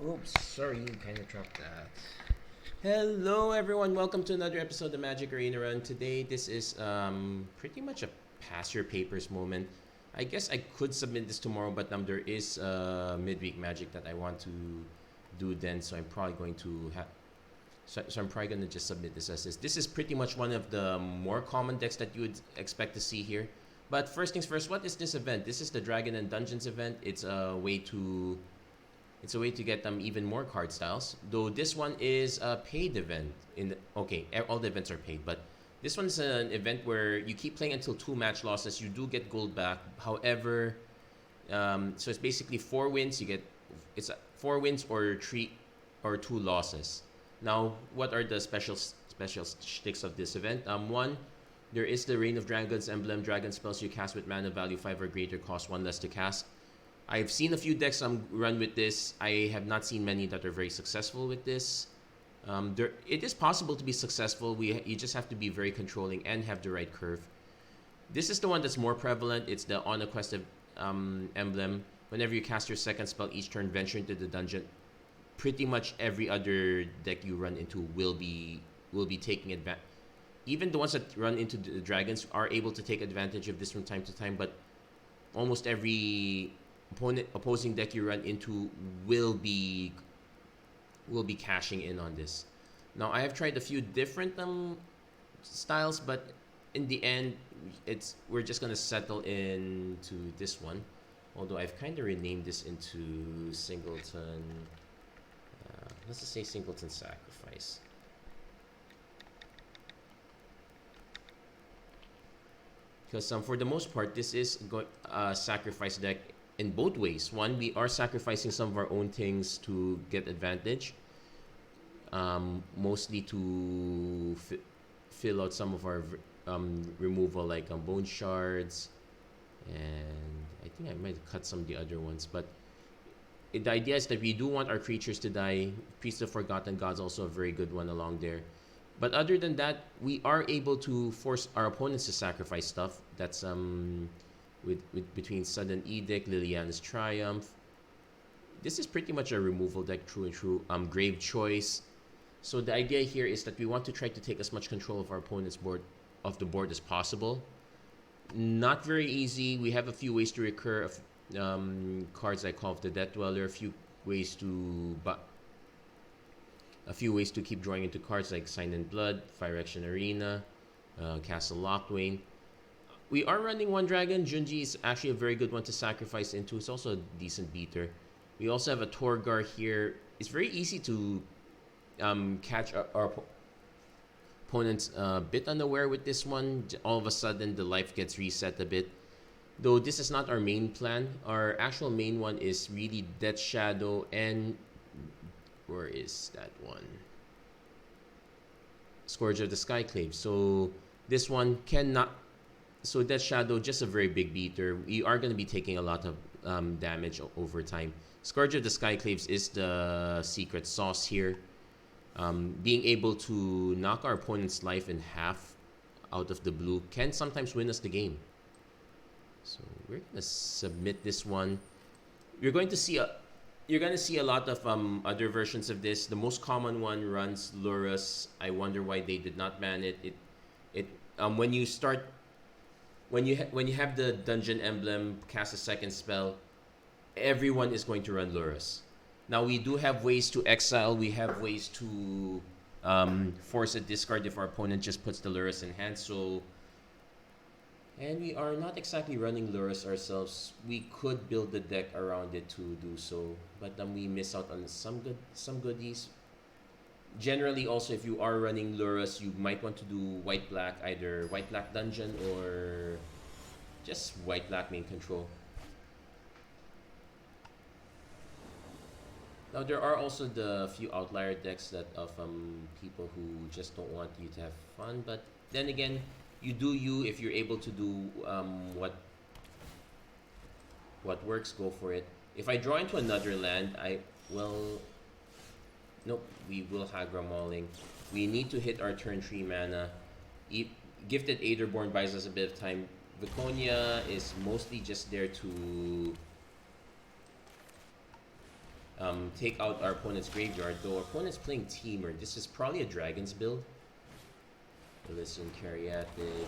Oops, sorry, kind of dropped that. Hello, everyone. Welcome to another episode of Magic Arena Run. Today, this is pretty much a pass your papers moment. I guess I could submit this tomorrow, but there is midweek Magic that I want to do then, so I'm probably going to have. So I'm probably going to just submit this as is. This is pretty much one of the more common decks that you would expect to see here. But first things first, what is this event? This is the Dragon and Dungeons event. It's a way to get them even more card styles. Though this one is a paid event. All the events are paid, but this one's an event where you keep playing until 2 match losses. You do get gold back. However, so it's basically 4 wins. It's 4 wins or 2 losses. Now, what are the special shticks of this event? One, there is the Reign of Dragons emblem. Dragon spells you cast with mana value 5 or greater cost 1 less to cast. I've seen a few decks run with this. I have not seen many that are very successful with this. It is possible to be successful. You just have to be very controlling and have the right curve. This is the one that's more prevalent. It's the On a Quest emblem. Whenever you cast your second spell each turn, venture into the dungeon. Pretty much every other deck you run into will be taking advantage. Even the ones that run into the dragons are able to take advantage of this from time to time, but almost every opposing deck you run into will be cashing in on this. Now, I have tried a few different styles, but in the end, we're just gonna settle into this one. Although I've kind of renamed this into Singleton. Let's just say Singleton Sacrifice. Because for the most part, this is a sacrifice deck in both ways. One, we are sacrificing some of our own things to get advantage, mostly to fill out some of our removal, like bone shards, and I think I might cut some of the other ones. But the idea is that we do want our creatures to die. Priest of Forgotten Gods also a very good one along there. But other than that, we are able to force our opponents to sacrifice stuff. That's with between Sudden Edict, Liliana's Triumph. This is pretty much a removal deck, true and true. Grave Choice. So the idea here is that we want to try to take as much control of our opponent's board as possible. Not very easy. We have a few ways to recur cards like Call of the Death Dweller. A few ways to keep drawing into cards like Sign in Blood, Fire Action Arena, Castle Lockwain. We are running one dragon. Junji is actually a very good one to sacrifice into. It's also a decent beater. We also have a Torgaar here. It's very easy to catch our opponents a bit unaware with this one. All of a sudden, the life gets reset a bit. Though this is not our main plan. Our actual main one is really Death Shadow and... where is that one? Scourge of the Skyclaves. So this one cannot... So Death Shadow, just a very big beater. We are going to be taking a lot of damage over time. Scourge of the Skyclaves is the secret sauce here. Being able to knock our opponent's life in half out of the blue can sometimes win us the game. So we're going to submit this one. You're going to see a lot of other versions of this. The most common one runs Luruus. I wonder why they did not ban it. When you have the dungeon emblem, cast a second spell, everyone is going to run Luruus. Now we do have ways to exile. We have ways to force a discard if our opponent just puts the Luruus in hand. And we are not exactly running Luruus ourselves. We could build the deck around it to do so, but we miss out on some goodies. Generally, also, if you are running Luruus, you might want to do white-black, either white-black dungeon or just white-black main control. Now, there are also the few outlier decks that of people who just don't want you to have fun, but then again, you do you. If you're able to do what works, go for it. If I draw into another land, nope, we will Hagra Mauling. We need to hit our turn 3 mana. Gifted Aetherborn buys us a bit of time. Viconia is mostly just there to take out our opponent's graveyard, though our opponent's playing Teamer. This is probably a Dragon's build. Elysian Caryatid.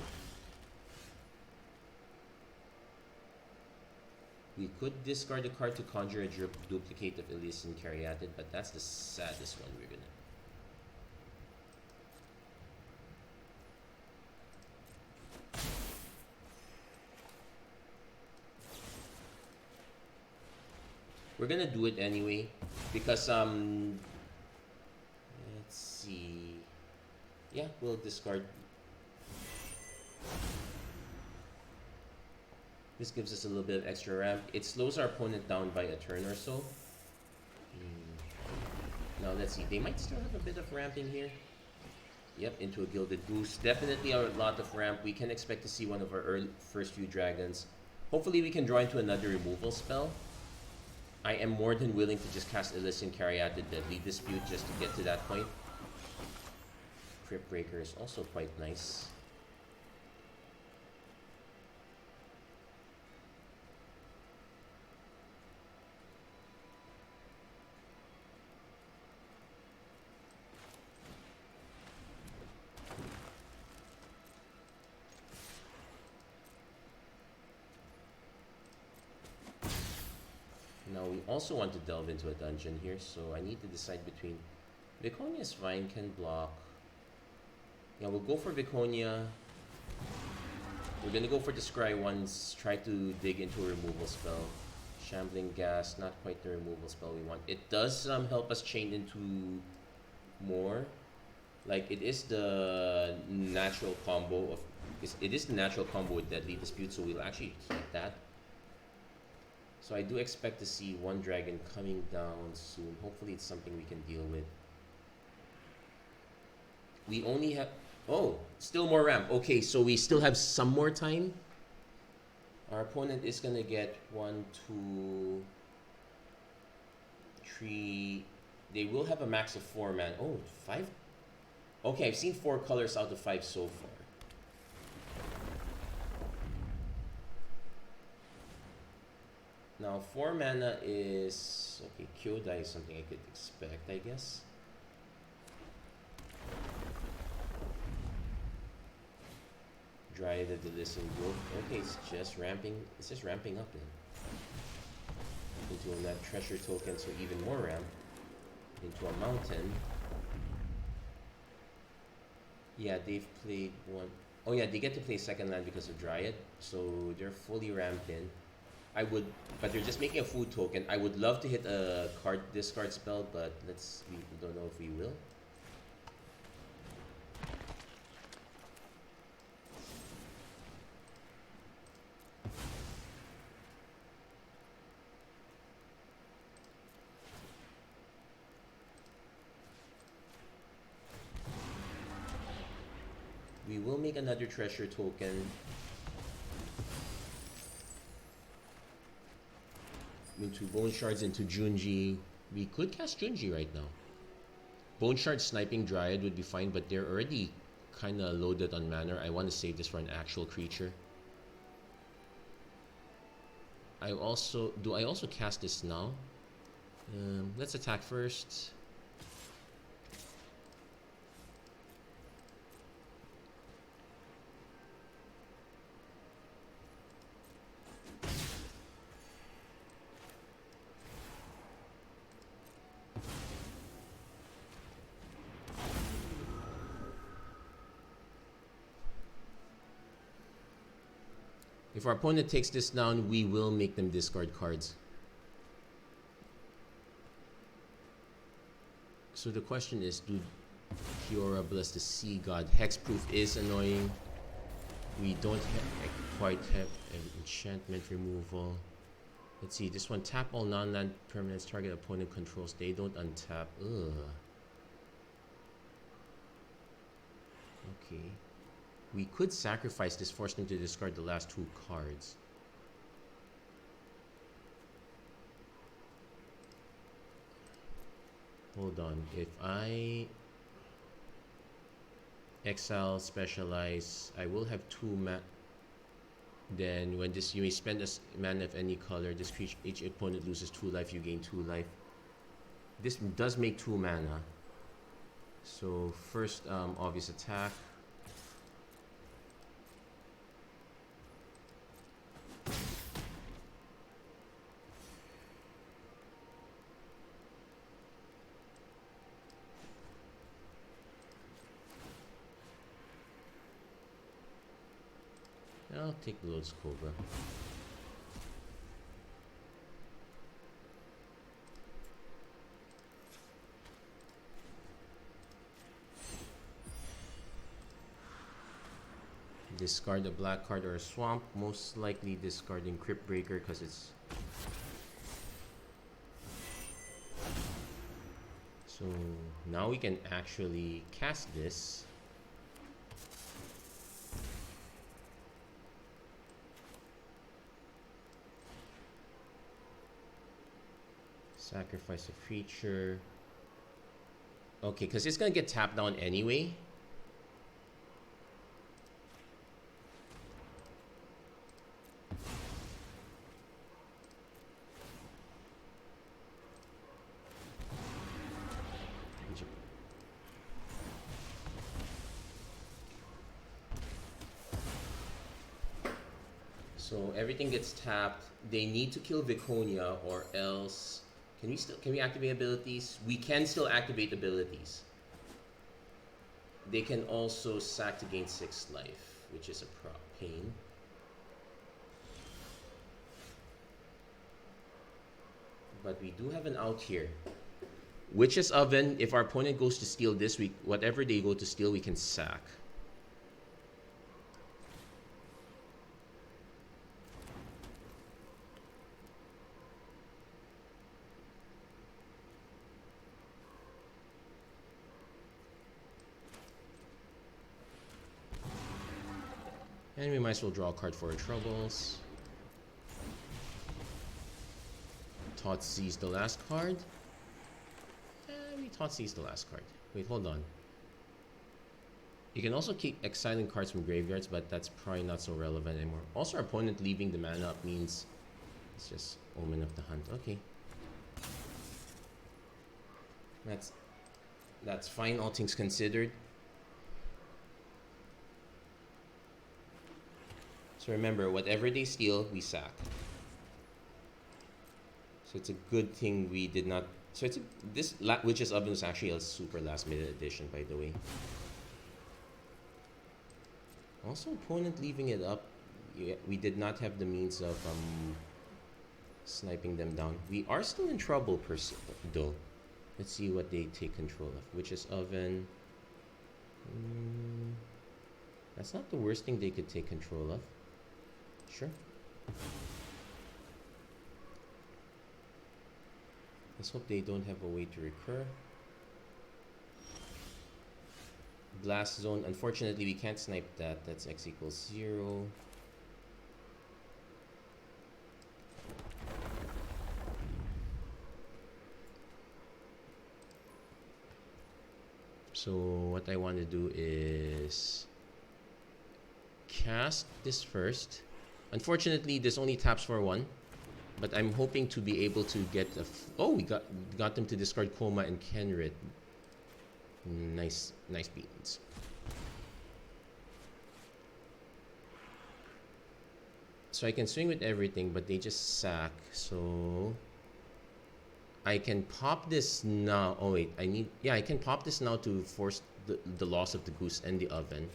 We could discard a card to conjure a duplicate of Elysian Caryatid, but that's the saddest one we're gonna. We're gonna do it anyway, because let's see. Yeah, we'll discard. This gives us a little bit of extra ramp. It slows our opponent down by a turn or so. Now let's see. They might still have a bit of ramp in here. Yep, into a Gilded Goose. Definitely a lot of ramp. We can expect to see one of our first few dragons. Hopefully we can draw into another removal spell. I am more than willing to just cast Elysian Caryatid Deadly Dispute just to get to that point. Crypt Breaker is also quite nice. Now we also want to delve into a dungeon here, so I need to decide between Viconia's Vine can block. Yeah, we'll go for Viconia. We're gonna go for the Scry ones, try to dig into a removal spell. Shambling Gas, not quite the removal spell we want. It does help us chain into more. Like, it is the natural combo of it is the natural combo with Deadly Dispute, so we'll actually keep that. So I do expect to see one dragon coming down soon. Hopefully it's something we can deal with. We only have... Oh, still more ramp. Okay, so we still have some more time. Our opponent is going to get 1, 2, 3... They will have a max of 4 man. Oh, 5? Okay, I've seen 4 colors out of 5 so far. Now, 4 mana is... Okay, Kyodai is something I could expect, I guess. Dryad of the Listen Grove. Okay, it's just ramping up then. Into a treasure token, so even more ramp. Into a mountain. Yeah, they've played one... Oh yeah, they get to play second land because of Dryad, so they're fully ramped in. I would, but they're just making a food token. I would love to hit a card discard spell, but we don't know if we will. We will make another treasure token. Into Bone Shards, into Junji. We could cast Junji right now. Bone Shard sniping Dryad would be fine, but they're already kind of loaded on mana. I want to save this for an actual creature. I also cast this now? Let's attack first. If our opponent takes this down, we will make them discard cards. So the question is, do Kiora bless the Sea God? Hexproof is annoying. We don't quite have enchantment removal. Let's see, this one, tap all non-land permanents target opponent controls. They don't untap. Ugh. Okay. We could sacrifice this, force them to discard the last 2 cards. Hold on. If I exile, specialize, I will have 2 mana. Then when you may spend a mana of any color. This creature, each opponent loses 2 life, you gain 2 life. This does make 2 mana. So first, obvious attack. I'll take Blood's Cobra. Discard a black card or a swamp, most likely discarding Crypt Breaker because it's... So now we can actually cast this. Sacrifice a creature. Okay, because it's gonna get tapped down anyway. So everything gets tapped. They need to kill Viconia or else... Can we activate abilities? We can still activate abilities. They can also sack to gain 6 life, which is a pain. But we do have an out here. Witch's Oven, if our opponent goes to steal this, whatever they go to steal, we can sack. And we might as well draw a card for our troubles. Tot sees the last card. We Tot sees the last card. Wait, hold on. You can also keep exiling cards from graveyards, but that's probably not so relevant anymore. Also, our opponent leaving the mana up means it's just Omen of the Hunt. Okay. That's fine, all things considered. So remember, whatever they steal, we sack. So it's a good thing we did not... So this Witch's Oven was actually a super last minute addition, by the way. Also, opponent leaving it up. We did not have the means of sniping them down. We are still in trouble, though. Let's see what they take control of. Witch's Oven. That's not the worst thing they could take control of. Sure. Let's hope they don't have a way to recur. Blast Zone. Unfortunately, we can't snipe that. That's X equals 0. So what I want to do is cast this first. Unfortunately, this only taps for 1, but I'm hoping to be able to get a... Oh, we got them to discard Coma and Kenrit. Nice beans. So I can swing with everything, but they just sack. So I can pop this now. Oh wait, I can pop this now to force the loss of the Goose and the Oven.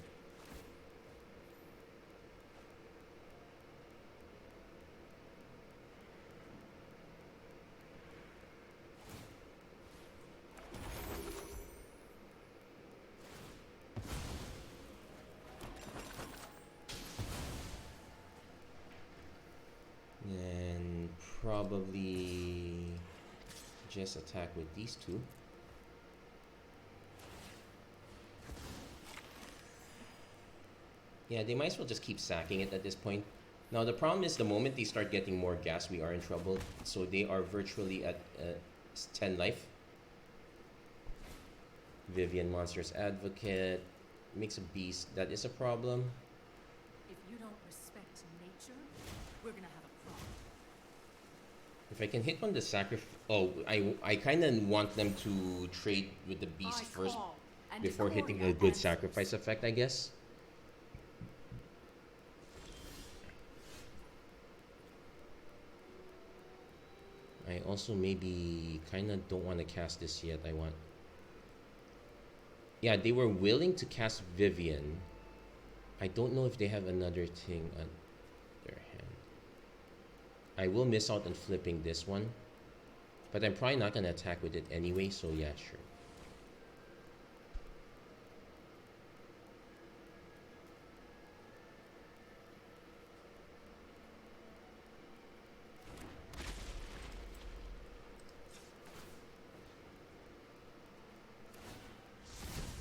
Probably just attack with these two. Yeah, they might as well just keep sacking it at this point. Now the problem is the moment they start getting more gas, we are in trouble. So they are virtually at 10 life. Vivian, Monsters Advocate, makes a beast. That is a problem. If you don't respect nature, we're gonna have a problem. If I can hit on the sacrifice... Oh, I kind of want them to trade with the beast first before hitting a good sacrifice effect, I guess. I also maybe kind of don't want to cast this yet. I want... Yeah, they were willing to cast Vivian. I don't know if they have another thing on their hand. I will miss out on flipping this one. But I'm probably not going to attack with it anyway, so yeah, sure.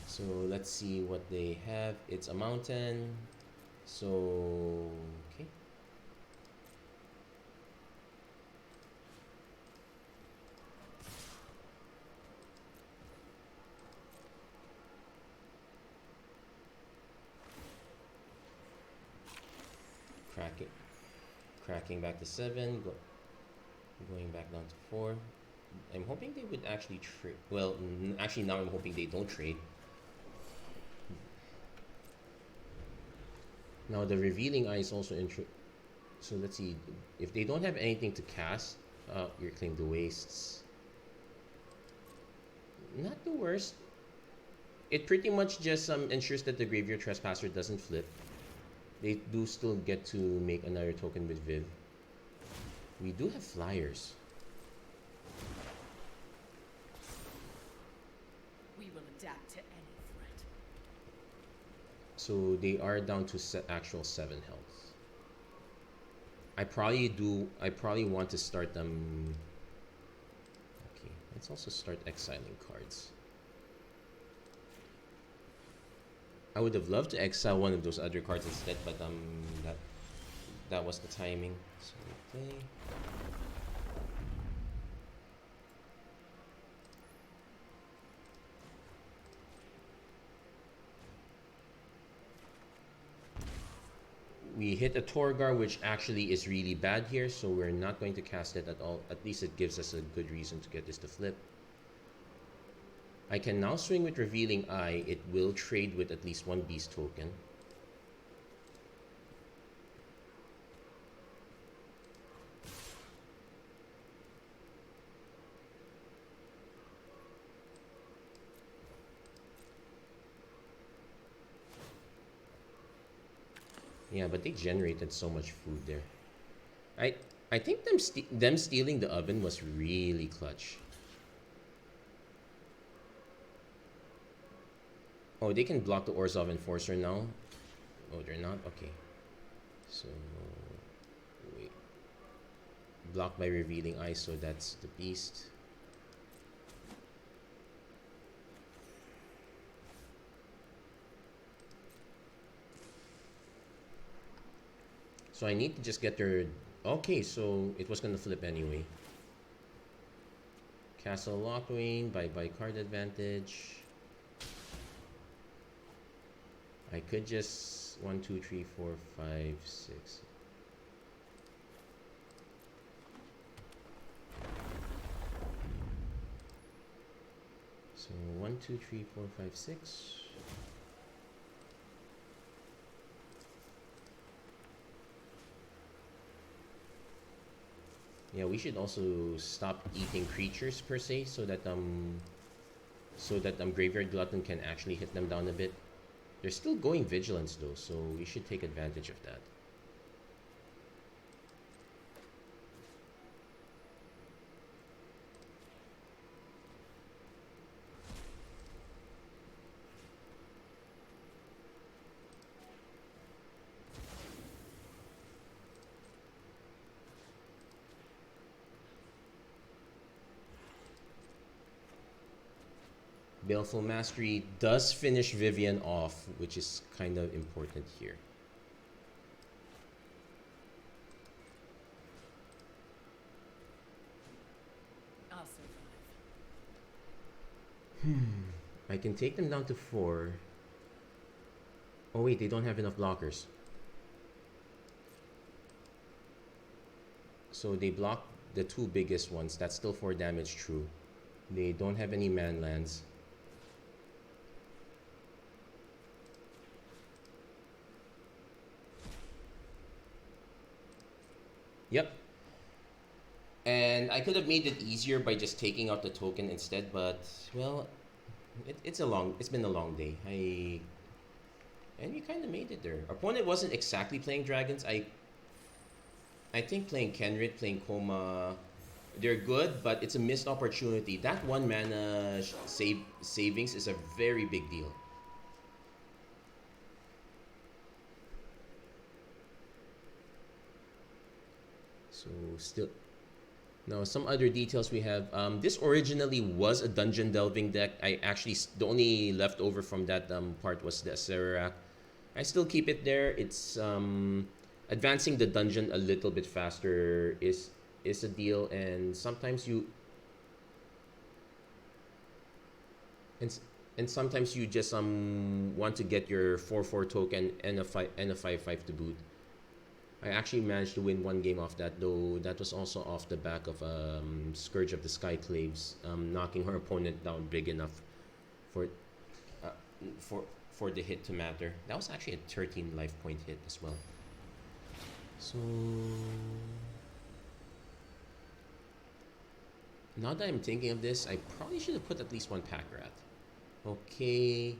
So let's see what they have. It's a mountain. So, okay. Cracking back to 7, going back down to 4. I'm hoping they would actually trade. Well, actually now I'm hoping they don't trade. Now the revealing eye is also interesting. So let's see, if they don't have anything to cast, your claim to wastes. Not the worst. It pretty much just ensures that the graveyard trespasser doesn't flip. They do still get to make another token with Viv. We do have flyers. We will adapt to any threat. So they are down to actual 7 health. I probably want to start them. Okay, let's also start exiling cards. I would have loved to exile one of those other cards instead, but that was the timing. So we play. We hit a Torgaar, which actually is really bad here, so we're not going to cast it at all. At least it gives us a good reason to get this to flip. I can now swing with Revealing Eye. It will trade with at least one beast token. Yeah, but they generated so much food there. I think them stealing the oven was really clutch. Oh, they can block the Orzhov Enforcer now? Oh, they're not? Okay. So, wait. Blocked by Revealing Eye, so that's the beast. So I need to just get their... Okay, so it was gonna flip anyway. Castle Lockwing, bye-bye card advantage. I could just 1, 2, 3, 4, 5, 6. So 1, 2, 3, 4, 5, 6. Yeah, we should also stop eating creatures per se, so that Graveyard Glutton can actually hit them down a bit. They're still going Vigilance though, so we should take advantage of that. Baleful Mastery does finish Vivian off, which is kind of important here. I'll survive. I can take them down to 4. Oh wait, they don't have enough blockers. So they block the two biggest ones. That's still 4 damage, true. They don't have any man lands. Yep. And I could have made it easier by just taking out the token instead, but well, it's been a long day. And we kind of made it there. Opponent wasn't exactly playing dragons. I think playing Kenrit, playing Koma, they're good, but it's a missed opportunity. That 1 mana savings is a very big deal. So still, now some other details we have. This originally was a dungeon delving deck. I actually, the only leftover from that part was the Acererak. I still keep it there. It's advancing the dungeon a little bit faster is a deal, and sometimes you and sometimes you just want to get your 4/4 token and a 5/5 to boot. I actually managed to win 1 game off that, though that was also off the back of Scourge of the Skyclaves, knocking her opponent down big enough for the hit to matter. That was actually a 13 life point hit as well. So now that I'm thinking of this, I probably should have put at least 1 pack rat. Okay.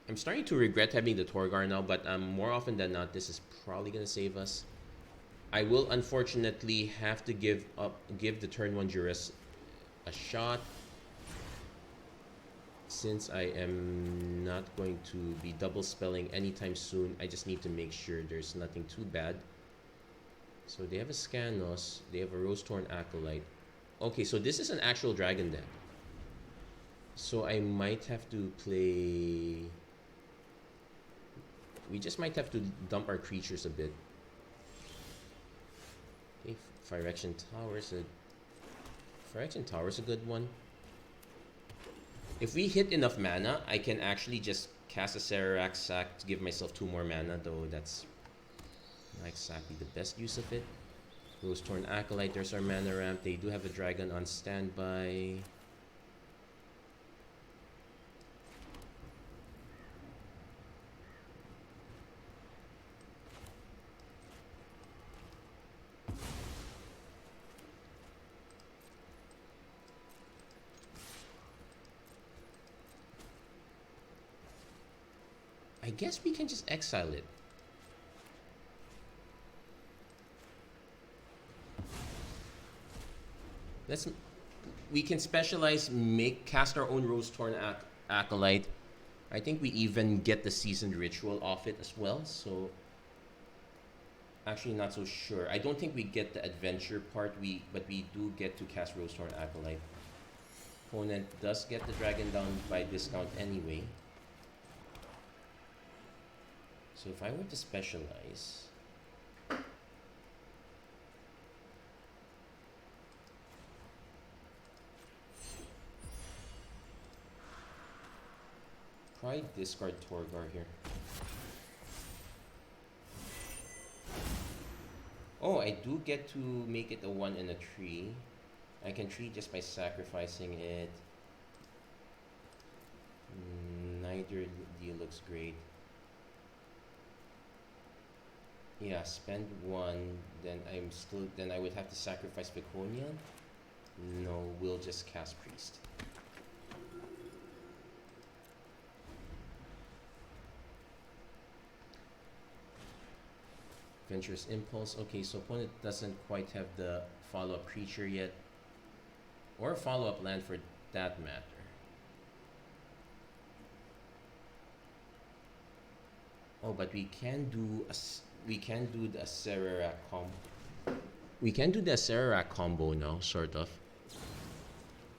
I'm starting to regret having the Torgaar now, but more often than not, this is probably going to save us. I will unfortunately have to give the turn 1 Juris a shot, since I am not going to be double spelling anytime soon. I just need to make sure there's nothing too bad. So they have a Scanos, they have a Rose-Torn Acolyte. Okay, so this is an actual dragon deck. So I might have to play... We just might have to dump our creatures a bit. Okay, Phyrexian Tower's a good one. If we hit enough mana, I can actually just cast a Acererak Sack to give myself 2 more mana, though that's not exactly the best use of it. Rose-Torn Acolyte, there's our mana ramp. They do have a dragon on standby. I guess we can just exile it. We can specialize, cast our own Rose-Torn Acolyte. I think we even get the Seasoned Ritual off it as well, so... Actually, not so sure. I don't think we get the adventure part, but we do get to cast Rose-Torn Acolyte. Opponent does get the dragon down by discount anyway. So if I were to specialize... Probably discard Torgaar here. Oh, I do get to make it a 1 and a 3. I can treat just by sacrificing it. Neither deal looks great. Yeah, spend 1, then I would have to sacrifice Beconia. No, we'll just cast Priest. Adventurous Impulse. Okay, so opponent doesn't quite have the follow-up creature yet, or a follow-up land for that matter. Oh, but we can do the Acererak combo. We can do the Acererak combo now, sort of.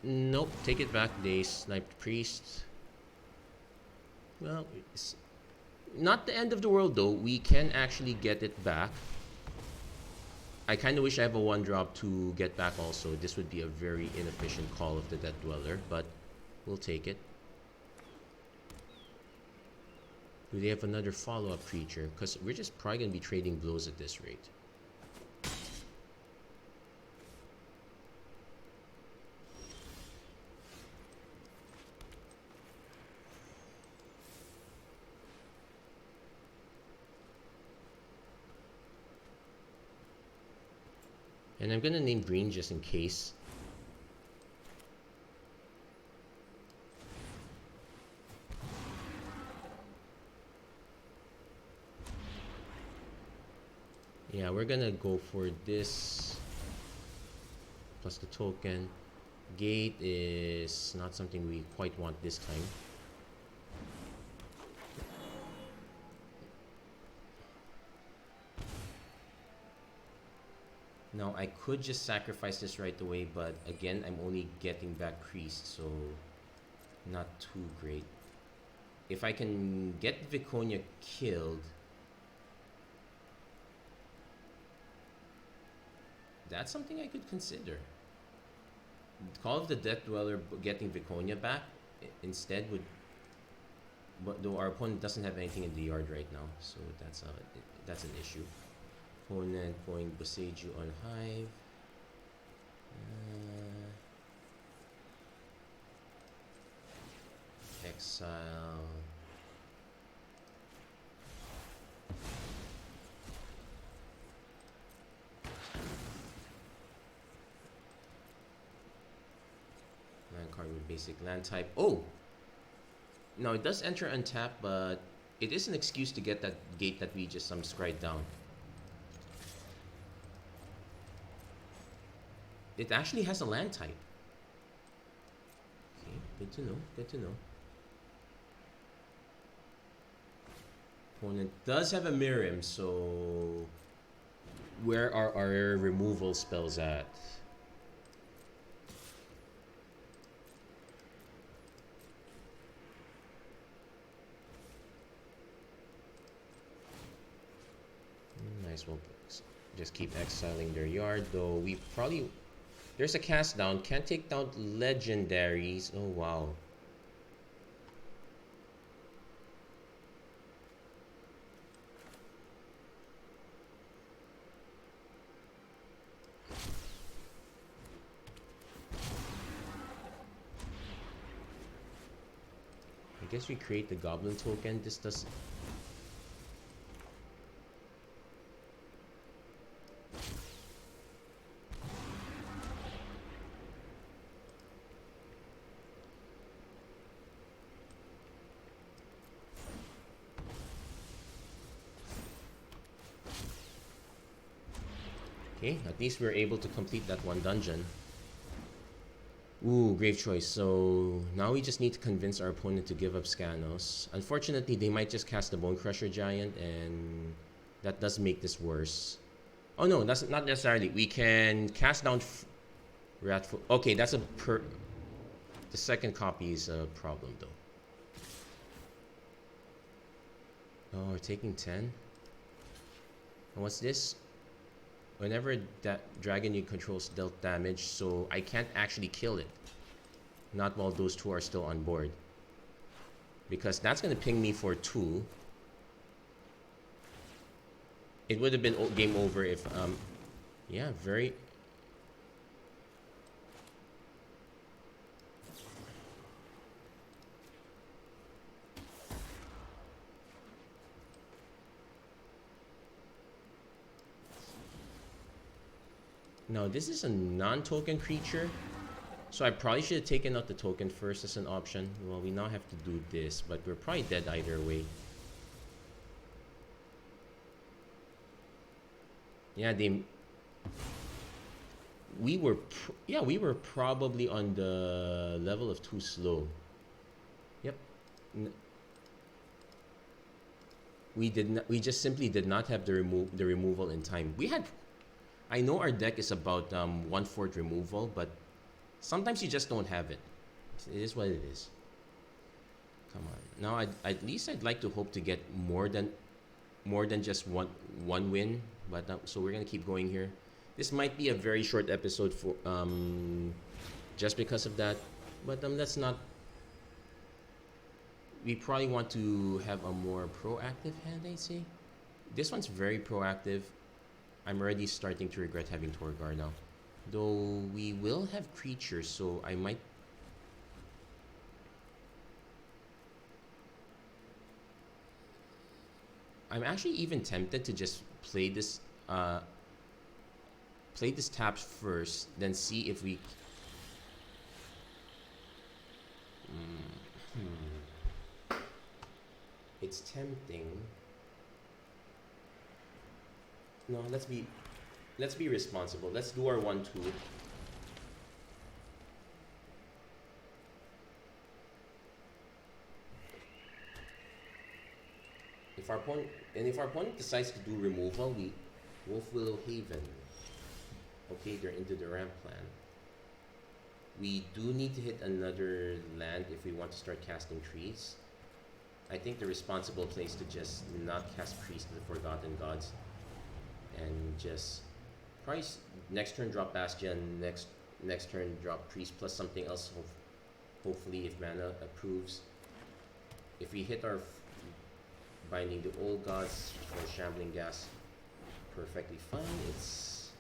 Nope, take it back. They sniped Priest. Well, it's not the end of the world though. We can actually get it back. I kind of wish I have a 1-drop to get back also. This would be a very inefficient call of the Death Dweller, but we'll take it. Do they have another follow-up creature? Because we're just probably going to be trading blows at this rate. And I'm gonna name green just in case. Yeah, we're gonna go for this plus the token. Gate is not something we quite want this time. Now I could just sacrifice this right away, but again, I'm only getting back creased, so not too great. If I can get Viconia killed, that's something I could consider. Call of the Death Dweller getting Viconia back instead would, but though our opponent doesn't have anything in the yard right now, so that's an issue. Opponent going Boseiju on Hive. Exile. Land card with basic land type. Oh! No, it does enter untapped, but it is an excuse to get that gate that we just scried down. It actually has a land type. Okay, good to know, good to know. Opponent does have a Mirim, so where are our removal spells at? Might as well just keep exiling their yard, though we probably... There's a cast down. Can't take down legendaries. Oh, wow. I guess we create the goblin token. This does... Okay, at least we're able to complete that one dungeon. Ooh, grave choice. So now we just need to convince our opponent to give up Scanos. Unfortunately, they might just cast the Bone Crusher Giant, and that does make this worse. Oh no, that's not necessarily. We can cast down Ratful. Okay, that's the second copy is a problem though. Oh, we're taking 10. And what's this? Whenever that dragon you control dealt damage, so I can't actually kill it. Not while those two are still on board. Because that's going to ping me for 2. It would have been game over if, yeah, very... No, this is a non-token creature. So I probably should have taken out the token first as an option. Well, we now have to do this, but we're probably dead either way. Yeah, we were probably on the level of too slow. Yep. We just simply did not have the removal in time. I know our deck is about 1/4 removal, but sometimes you just don't have it. It is what it is. Come on. Now, at least I'd like to hope to get more than just one win. But so we're gonna keep going here. This might be a very short episode for just because of that. But let's not. We probably want to have a more proactive hand, I'd say. This one's very proactive. I'm already starting to regret having Torgaar now. Though we will have creatures, so I might... I'm actually even tempted to just play this play this taps first, then see if we... It's tempting. No, let's be responsible. Let's do our 1-2. If our opponent decides to do removal, we Wolf Willow Haven. Okay, they're into the ramp plan. We do need to hit another land if we want to start casting trees. I think the responsible play is to just not cast Priest of the Forgotten Gods and just price next turn drop Bastion, next turn drop Priest plus something else. Hopefully, if mana approves. If we hit our Binding the Old Gods or Shambling Gas, perfectly fine. It's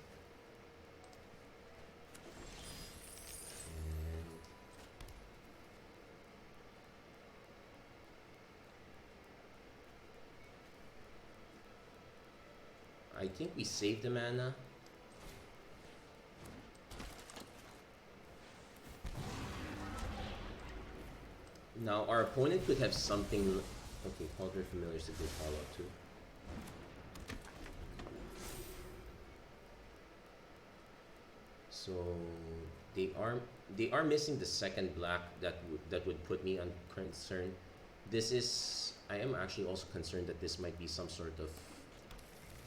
I think we saved the mana. Now our opponent could have something. Okay, Cauldron Familiar is a good follow-up too. So they are missing the second black that would put me on concern. I am actually also concerned that this might be some sort of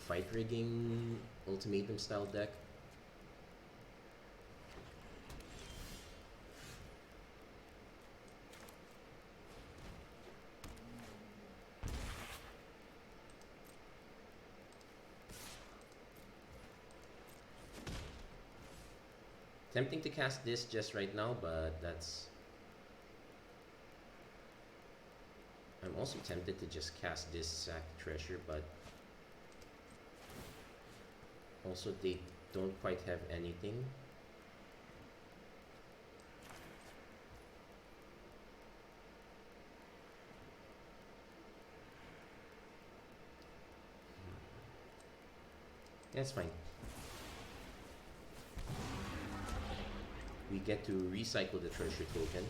fight rigging ultimatum style deck. Tempting to cast this just right now, but I'm also tempted to just cast this Sack Treasure, but also they don't quite have anything. That's fine. We get to recycle the treasure token.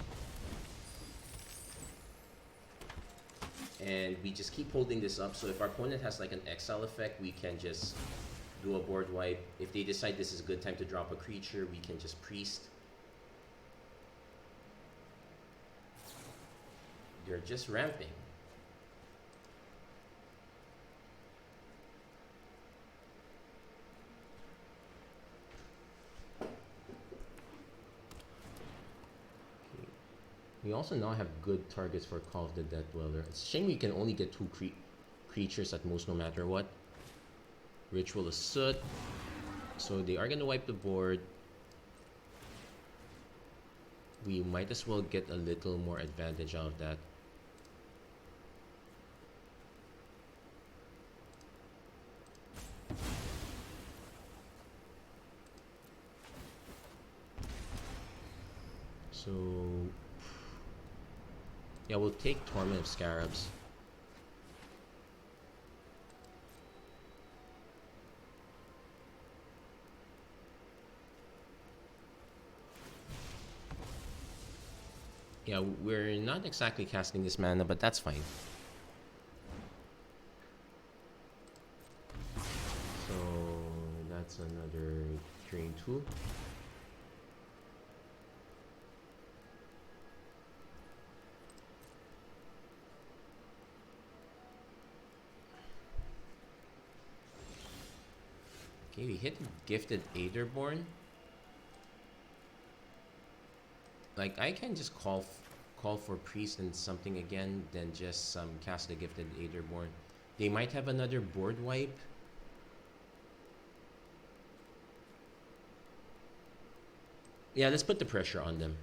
And we just keep holding this up, so if our opponent has like an exile effect, we can just do a board wipe. If they decide this is a good time to drop a creature, we can just Priest. You're just ramping. We also now have good targets for Call of the Death Dweller. It's a shame we can only get 2 creatures at most no matter what. Ritual of Soot. So they are going to wipe the board. We might as well get a little more advantage out of that. So yeah, we'll take Torment of Scarabs. Yeah, we're not exactly casting this mana, but that's fine. So that's another drain 2. Okay, we hit Gifted Aetherborn. Like, I can just call for Priest and something again, then just cast the Gifted Aetherborn. They might have another board wipe. Yeah, let's put the pressure on them.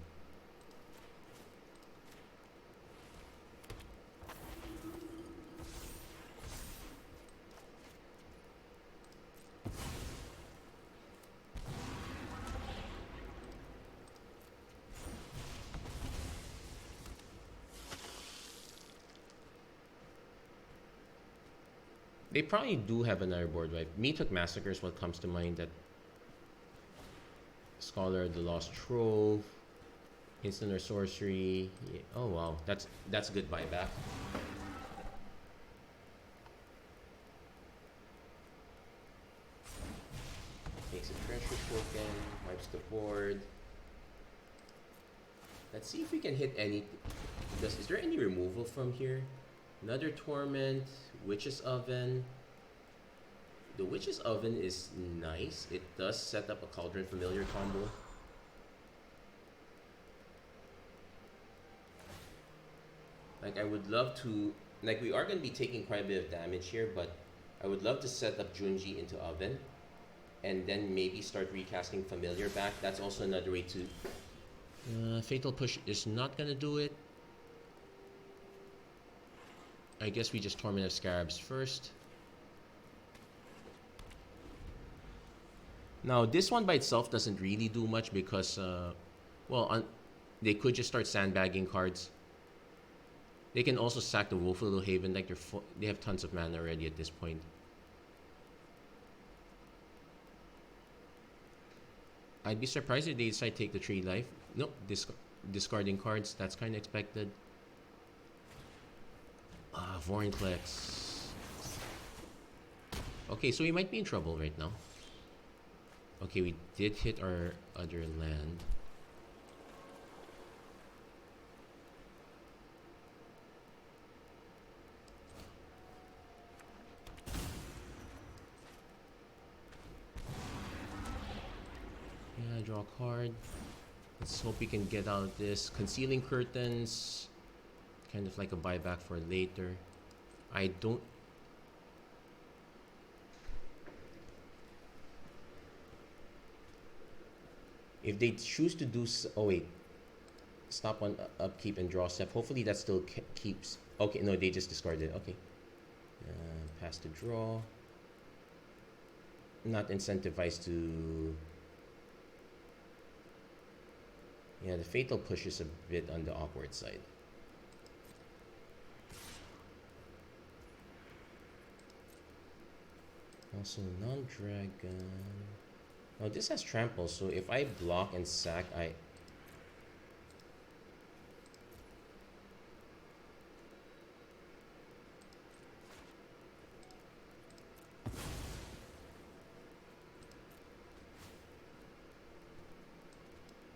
They probably do have another board wipe. Meathook Massacre is what comes to mind. That Scholar of the Lost Trove. Instant or sorcery. Yeah. Oh wow, that's a good buyback. Takes a treasure token, wipes the board. Let's see if we can hit any. Is there any removal from here? Another Torment, Witch's Oven. The Witch's Oven is nice. It does set up a Cauldron Familiar combo. Like, I would love to... Like, we are going to be taking quite a bit of damage here, but I would love to set up Junji into Oven. And then maybe start recasting Familiar back. That's also another way to... Fatal Push is not going to do it. I guess we just Torment of Scarabs first. Now, this one by itself doesn't really do much because, they could just start sandbagging cards. They can also sack the Woeful Little Haven. Like they have tons of mana already at this point. I'd be surprised if they decide to take the 3 life. Nope, discarding cards. That's kind of expected. Vorinclex. Okay, so we might be in trouble right now. Okay, we did hit our other land. Yeah, draw a card. Let's hope we can get out of this. Concealing Curtains. Kind of like a buyback for later. I don't... If they choose to do... Oh, wait. Stop on upkeep and draw step. Hopefully that still keeps... Okay, no, they just discarded it. Okay. Pass to draw. Not incentivized to... Yeah, the Fatal Push is a bit on the awkward side. Also, non-dragon. Oh, this has trample, so if I block and sack,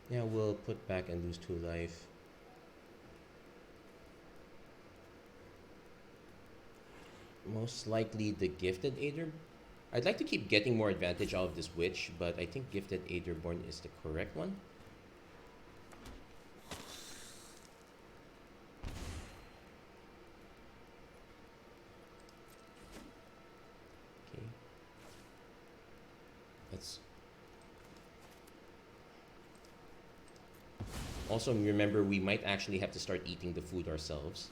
yeah, we'll put back and lose 2 life. Most likely the Gifted Aether. I'd like to keep getting more advantage out of this Witch, but I think Gifted Aetherborn is the correct one. Okay. Let's... Also, remember, we might actually have to start eating the food ourselves.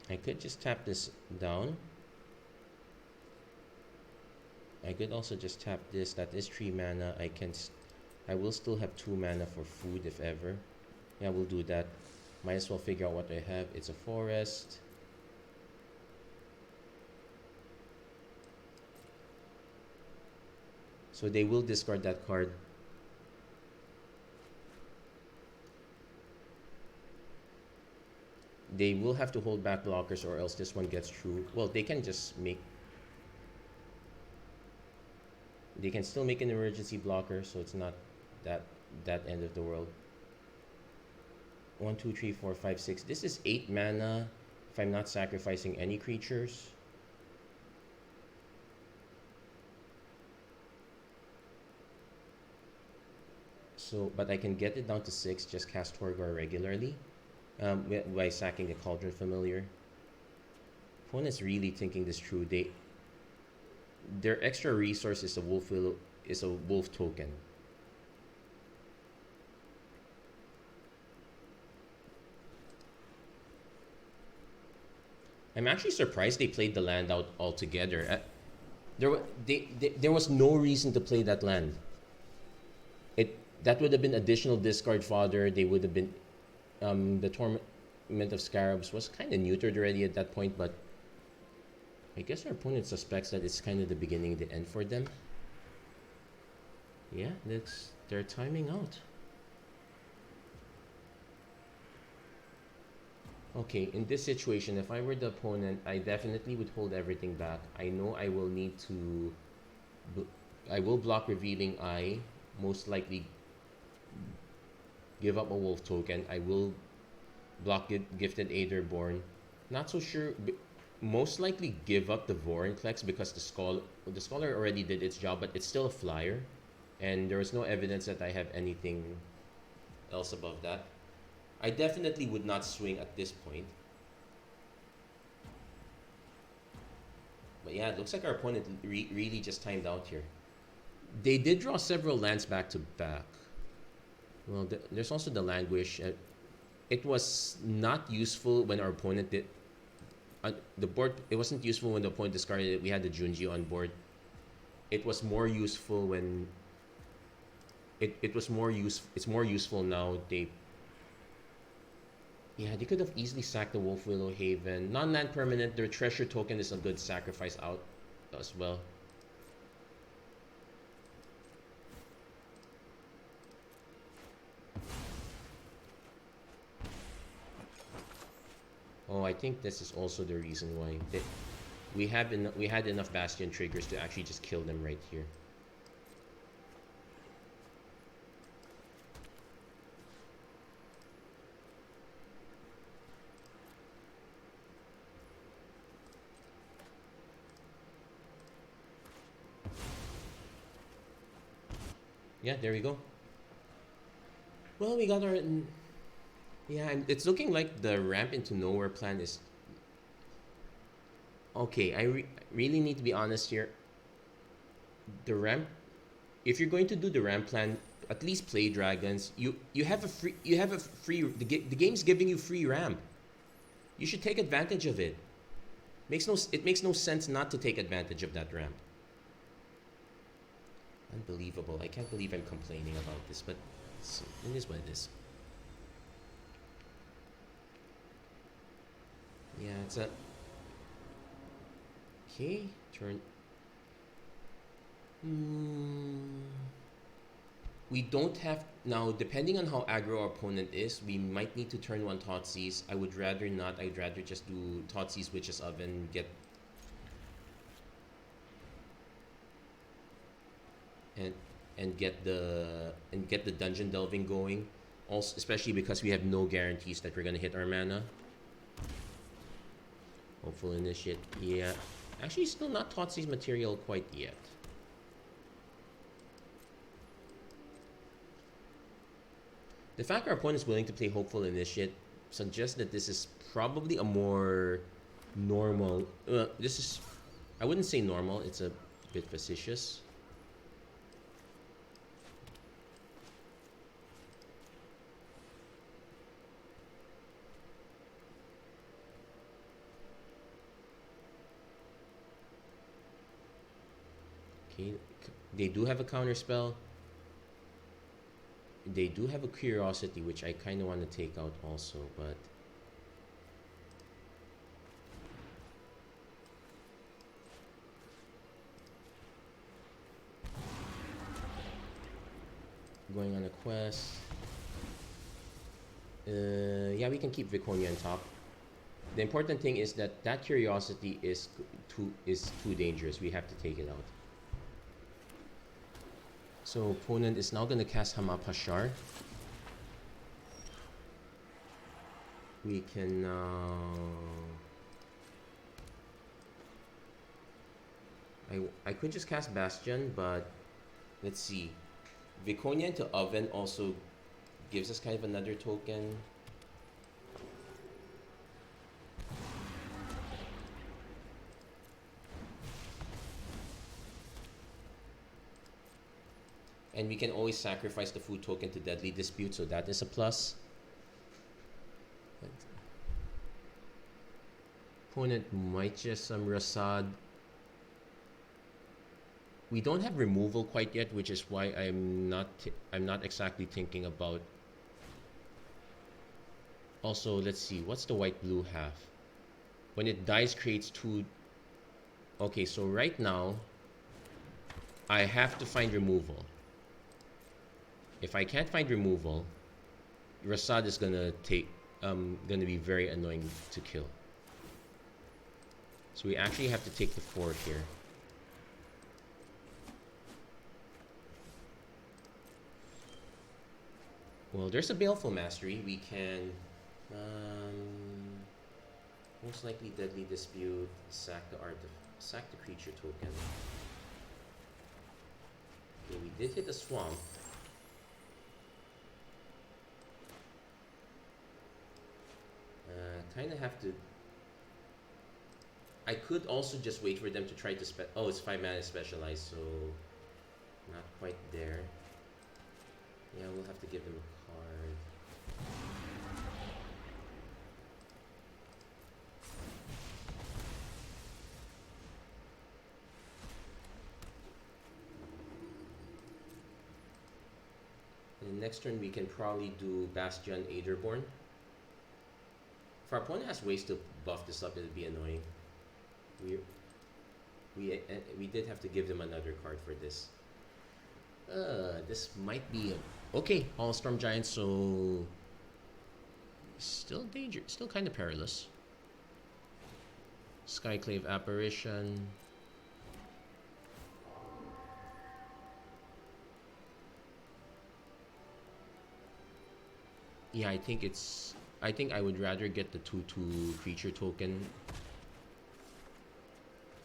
I could just tap this down. I could also just tap this. That is 3 mana. I will still have 2 mana for food if ever. Yeah, we'll do that. Might as well figure out what I have. It's a forest. So they will discard that card. They will have to hold back blockers or else this one gets through. Well, they can just make... They can still make an emergency blocker, so it's not that end of the world. 1, 2, 3, 4, 5, 6. This is 8 mana if I'm not sacrificing any creatures. So, but I can get it down to 6, just cast Torgaar regularly. By sacking a Cauldron Familiar. opponent's really thinking this through. Their extra resource is a wolf token. I'm actually surprised they played the land out altogether. There was no reason to play that land. That would have been additional discard fodder. They would have been the Torment of Scarabs was kind of neutered already at that point, but I guess our opponent suspects that it's kind of the beginning, the end for them. Yeah, they're timing out. Okay, in this situation, if I were the opponent, I definitely would hold everything back. I know I will need to... I will block Revealing Eye, most likely give up a wolf token. I will block Gifted Aetherborn. Not so sure. Most likely give up the Vorinclex because the Scholar already did its job, but it's still a flyer. And there is no evidence that I have anything else above that. I definitely would not swing at this point. But yeah, it looks like our opponent really just timed out here. They did draw several lands back to back. Well, there's also the Languish. It was not useful when our opponent did... the board, it wasn't useful when the opponent discarded it. We had the Junji on board. It was more useful when... It's more useful now. Yeah, they could have easily sacked the Wolf Willow Haven. Non-land permanent, their treasure token is a good sacrifice out as well. Oh, I think this is also the reason why we had enough Bastion triggers to actually just kill them right here. Yeah, there we go. Well, we got our... Yeah, it's looking like the ramp into nowhere plan is... Okay, I really need to be honest here. The ramp... If you're going to do the ramp plan, at least play dragons. You have a free... The game's giving you free ramp. You should take advantage of it. It makes no sense not to take advantage of that ramp. Unbelievable. I can't believe I'm complaining about this, but it is what it is. Yeah, it's a... Okay, turn... We don't have... Now, depending on how aggro our opponent is, we might need to turn one Thoughtseize. I would rather not. I'd rather just do Thoughtseize Witch's Oven, get... And get the dungeon delving going. Also, especially because we have no guarantees that we're gonna hit our mana. Hopeful Initiate, yeah. Actually, still not Thoughtseize material quite yet. The fact our opponent is willing to play Hopeful Initiate suggests that this is probably a more normal... this is... I wouldn't say normal, it's a bit facetious. Okay, they do have a counter spell. They do have a Curiosity, which I kind of want to take out also, but... Going on a quest. Yeah, we can keep Viconia on top. The important thing is that Curiosity is too dangerous. We have to take it out. So opponent is now going to cast Hamap Hashar. We can I could just cast Bastion, but let's see. Viconia into Oven also gives us kind of another token. And we can always sacrifice the food token to Deadly Dispute, so that is a plus. Opponent might just Rasad. We don't have removal quite yet, which is why I'm not exactly thinking about. Also, let's see, what's the white blue have? When it dies, creates 2. Okay, so right now I have to find removal. If I can't find removal, Rasad is gonna be very annoying to kill. So we actually have to take the 4 here. Well, there's a Baleful Mastery. We can most likely Deadly Dispute, sack the creature token. Okay, we did hit a swamp. Kind of have to. I could also just wait for them to try to oh, it's 5 mana specialized, so not quite there. Yeah, we'll have to give them a card. And next turn we can probably do Bastion Aetherborn. If our opponent has ways to buff this up, it'd be annoying. We did have to give them another card for this. This might be a... Okay, Hall Storm Giant, so... Still kind of perilous. Skyclave Apparition. Yeah, I think I would rather get the 2/2 creature token.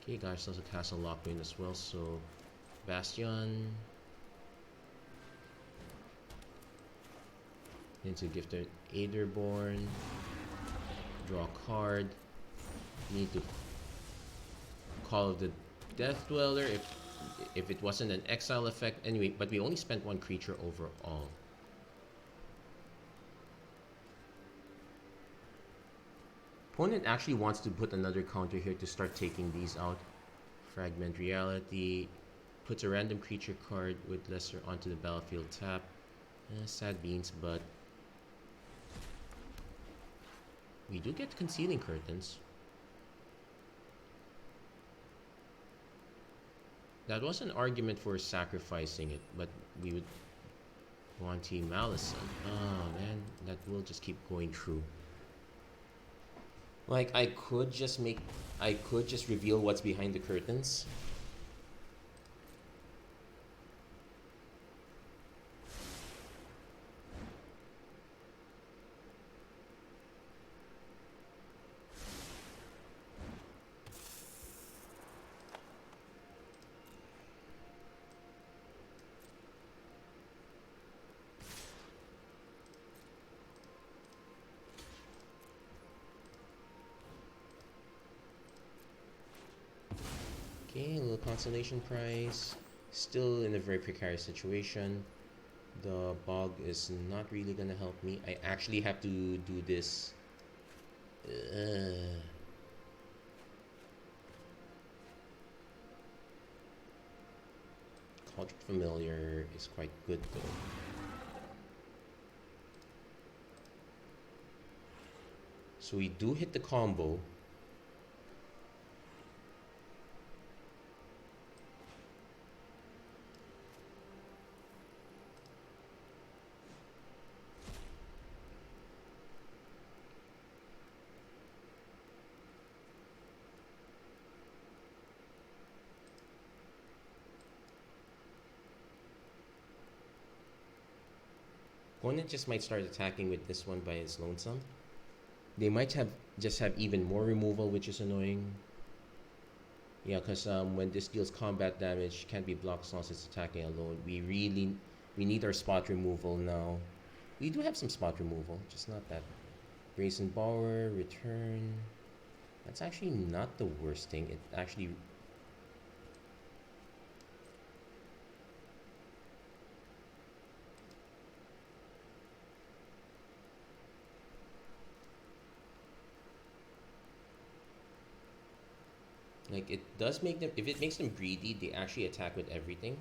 Okay, guys, also Castle Lockwind as well, so Bastion. Into Gifted Aetherborn. Draw a card. Need to Call of the Death Dweller if it wasn't an exile effect. Anyway, but we only spent 1 creature overall. Opponent actually wants to put another counter here to start taking these out. Fragment Reality. Puts a random creature card with lesser onto the battlefield tap. Sad beans, but we do get Concealing Curtains. That was an argument for sacrificing it, but we would want Team Malison. Oh man, that will just keep going through. Like, I could just reveal what's behind the curtains. Okay, a little consolation prize. Still in a very precarious situation. The bog is not really gonna help me. I actually have to do this. Cauldron Familiar is quite good though. So we do hit the combo. Opponent just might start attacking with this one by its lonesome. They might just have even more removal, which is annoying. Yeah, because when this deals combat damage, can't be blocked as long as it's attacking alone. We need our spot removal now. We do have some spot removal, just not that. Brazen Borrower, return. That's actually not the worst thing. It actually... Like, it does make them, if it makes them greedy, they actually attack with everything.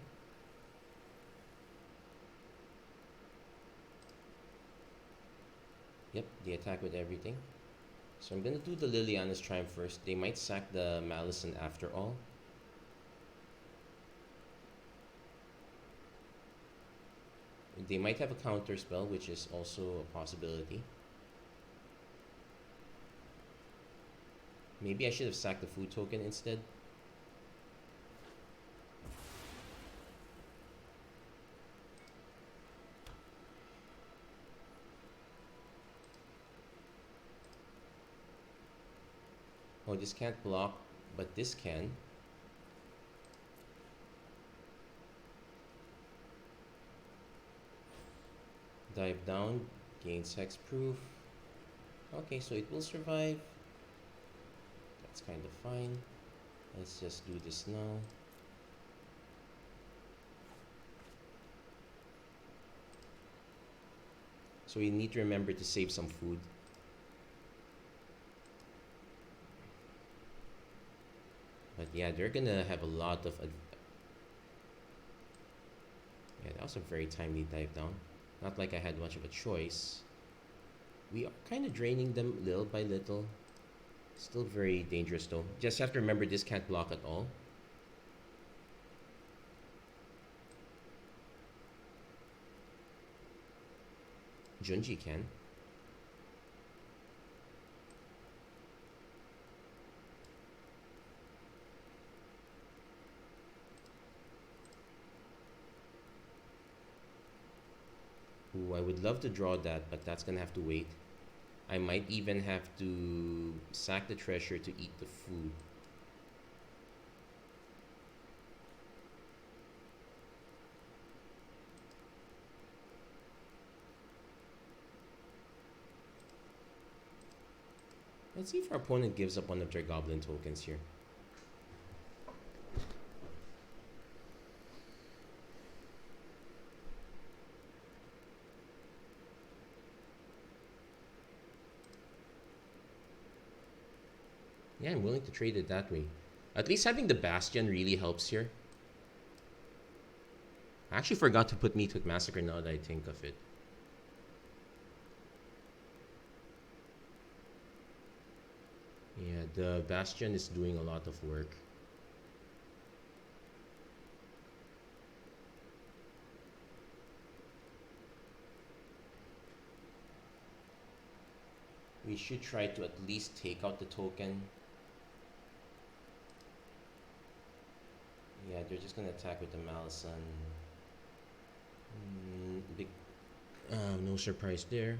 Yep, they attack with everything. So I'm gonna do the Liliana's Triumph first. They might sack the Malison after all. They might have a counter spell, which is also a possibility. Maybe I should have sacked the food token instead. Oh, this can't block, but this can. Dive down, gains hexproof. Okay, so it will survive. That's kind of fine. Let's just do this now. So we need to remember to save some food. But yeah, they're gonna have a lot of... Yeah, that was a very timely dive down. Not like I had much of a choice. We are kind of draining them little by little. Still very dangerous though. Just have to remember this can't block at all. Junji can. Ooh, I would love to draw that, but that's gonna have to wait. I might even have to sack the treasure to eat the food. Let's see if our opponent gives up one of their goblin tokens here. Yeah, I'm willing to trade it that way. At least having the Bastion really helps here. I actually forgot to put Meathook Massacre now that I think of it. Yeah, the Bastion is doing a lot of work. We should try to at least take out the token. Yeah, they're just gonna attack with the Malison. Big, no surprise there.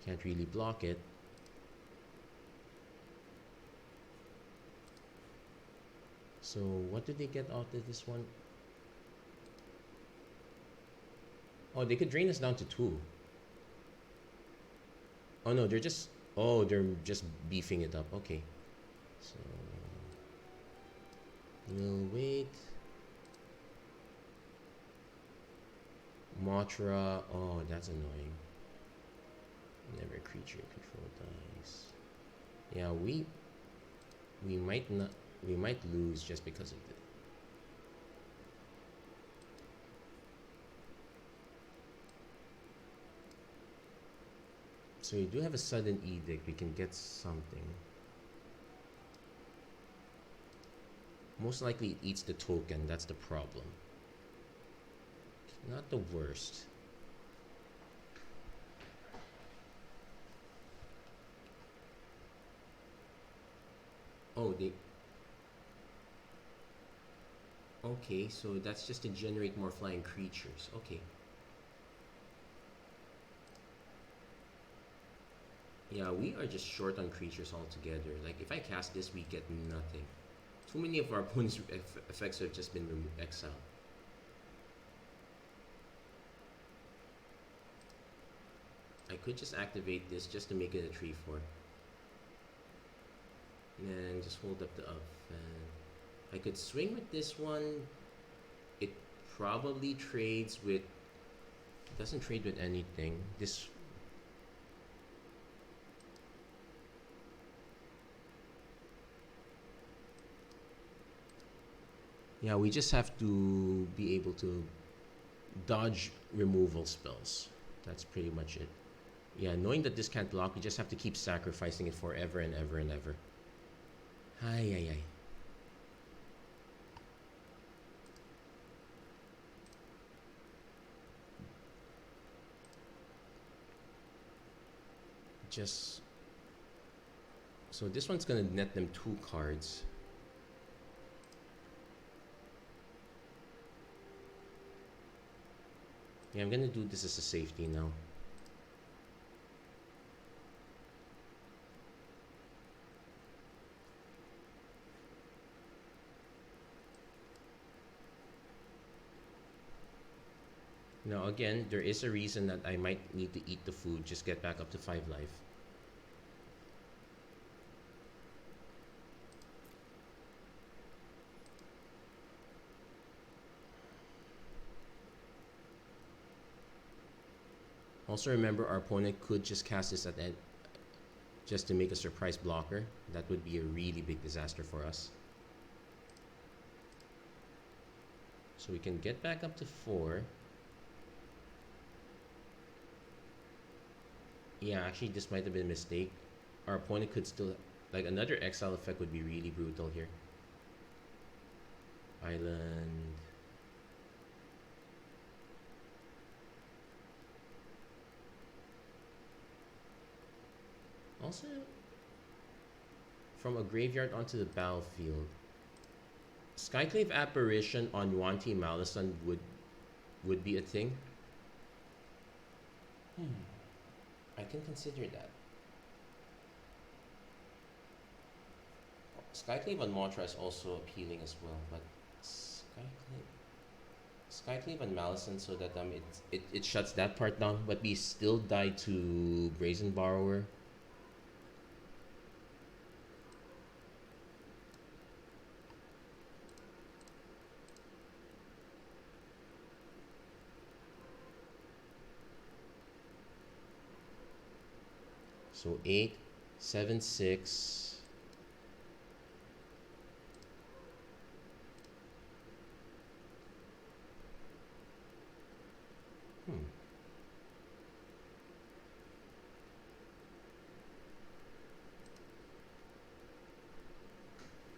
Can't really block it. So what did they get out of this one? Oh, they could drain us down to 2. Oh no, they're just... Oh, they're just beefing it up. Okay. So... We'll wait. Mothra. Oh, that's annoying. Never creature control dies. Yeah, we might not... We might lose just because of this. So we do have a sudden edict. We can get something. Most likely it eats the token. That's the problem. Not the worst. Oh, they... Okay, so that's just to generate more flying creatures. Okay. Yeah, we are just short on creatures altogether. Like, if I cast this, we get nothing. Too many of our opponent's effects have just been exiled. I could just activate this just to make it a 3-4. And just hold up the up. And I could swing with this one. It probably trades with... It doesn't trade with anything. This... Yeah, we just have to be able to dodge removal spells. That's pretty much it. Yeah, knowing that this can't block, we just have to keep sacrificing it forever and ever and ever. Ay, ay, ay. Just... So this one's gonna net them 2 cards. Yeah, I'm gonna do this as a safety now. Now again, there is a reason that I might need to eat the food, just get back up to 5 life. Also remember, our opponent could just cast this at end, just to make a surprise blocker. That would be a really big disaster for us. So we can get back up to 4. Yeah, actually this might have been a mistake. Our opponent could still... Like, another exile effect would be really brutal here. Island... Also, from a graveyard onto the battlefield, Skyclave Apparition on Yuan-Ti Malison would be a thing. I can consider that. Skyclave on Mothra is also appealing as well, but Skyclave on Malison, so that it shuts that part down, but we still die to Brazen Borrower. So 8, 7, 6.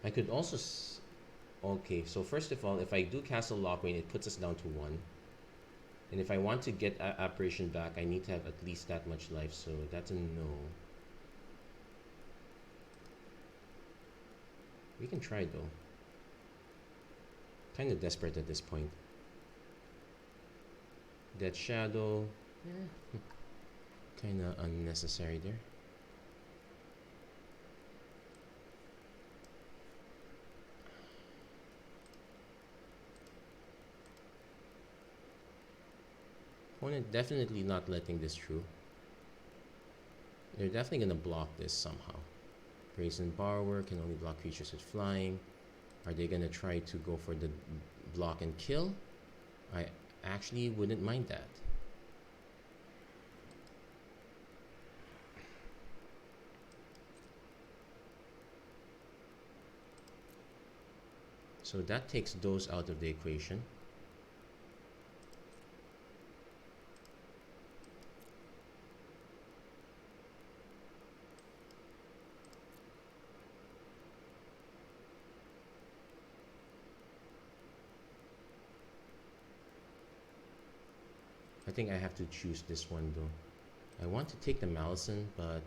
I could also... Okay, so first of all, if I do Castle Lockrain, it puts us down to 1. And if I want to get Apparition back, I need to have at least that much life, so that's a no. We can try though. Kind of desperate at this point. Dead Shadow. Kind of unnecessary there. Opponent definitely not letting this through. They're definitely gonna block this somehow. Brazen Borrower can only block creatures with flying. Are they gonna try to go for the block and kill? I actually wouldn't mind that. So that takes those out of the equation. I think I have to choose this one though. I want to take the Malison, but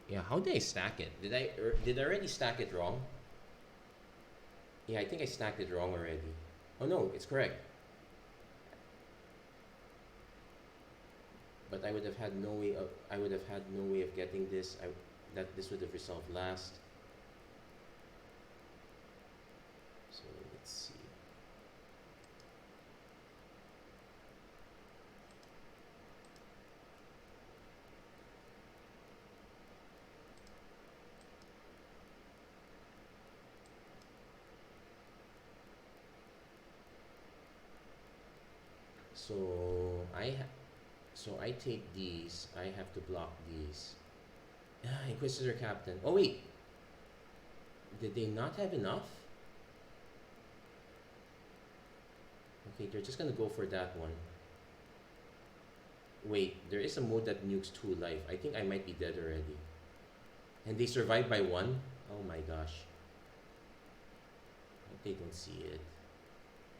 yeah, how did I stack it? Did I already stack it wrong? Yeah, I think I stacked it wrong already. Oh no, it's correct. But I would have had no way of getting this. This would have resolved last. So let's see. So I take these. I have to block these. Inquisitor Captain. Oh wait, did they not have enough? Okay, they're just gonna go for that one. Wait, there is a mode that nukes 2 life. I think I might be dead already. And they survived by 1? Oh my gosh. I hope they don't see it.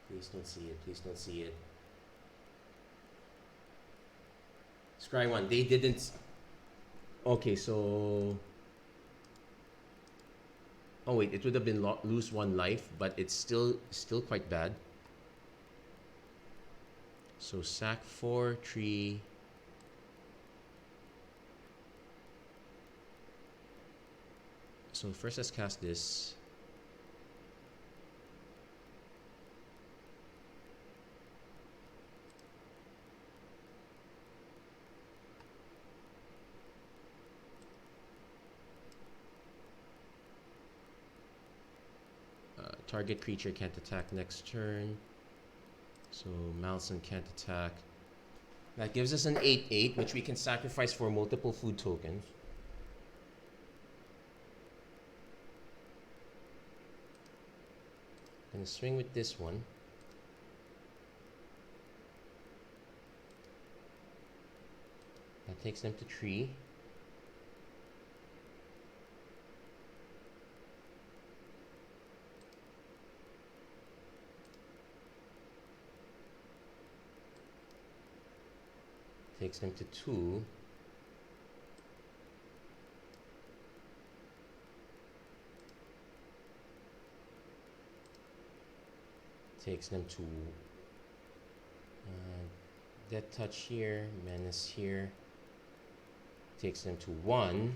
Please don't see it. Please don't see it. Scry 1. They didn't. Okay, so. Oh wait, it would have been lose 1 life, but it's still quite bad. So sack 4, 3. So first let's cast this. Target creature can't attack next turn. So Malison can't attack. That gives us an 8/8, which we can sacrifice for multiple food tokens. Gonna swing with this one. That takes them to 3. Takes them to 2. Takes them to Death Touch here, Menace here. Takes them to 1.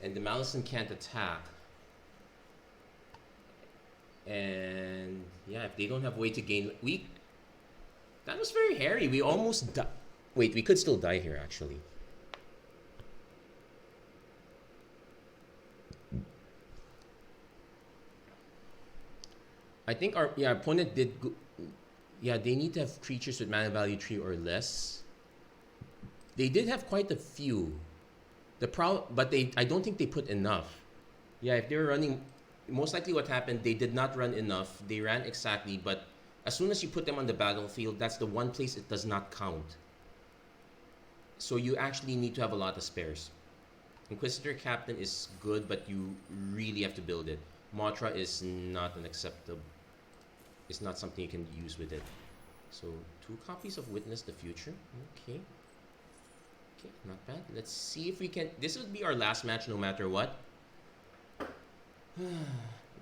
And the Malison can't attack. And yeah, if they don't have way to gain, that was very hairy. We almost died. Wait, we could still die here actually. I think our opponent did they need to have creatures with mana value 3 or less. They did have quite a few. But I don't think they put enough. Yeah, if they were running, most likely what happened, they did not run enough. They ran exactly, but as soon as you put them on the battlefield, that's the one place it does not count. So you actually need to have a lot of spares. Inquisitor Captain is good, but you really have to build it. Mothra is not an acceptable. It's not something you can use with it. So 2 copies of Witness the Future. Okay. Okay, not bad. Let's see if we can. This would be our last match, no matter what.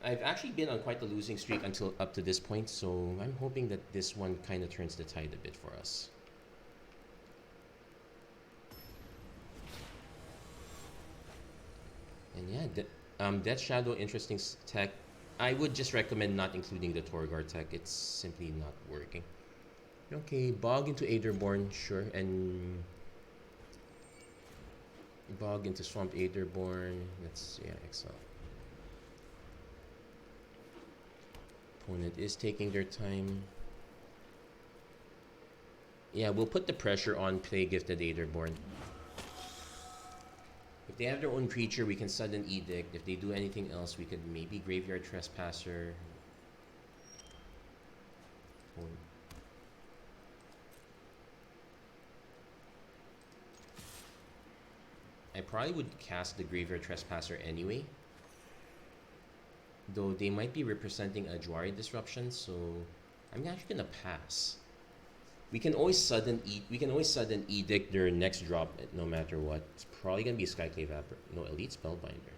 I've actually been on quite a losing streak until up to this point, so I'm hoping that this one kind of turns the tide a bit for us. And yeah, Death Shadow, interesting tech. I would just recommend not including the Torgaar tech. It's simply not working. Okay, Bog into Aetherborn, sure, and Bog into Swamp Aetherborn. Let's exile. Opponent is taking their time. Yeah, we'll put the pressure on play Gifted Aetherborn. If they have their own creature, we can sudden Edict. If they do anything else, we could maybe Graveyard Trespasser. I probably would cast the Graveyard Trespasser anyway. Though they might be representing a Jwari Disruption, so I'm actually gonna pass. We can always sudden Edict their next drop no matter what. It's probably gonna be a Skyclave no, Elite Spellbinder.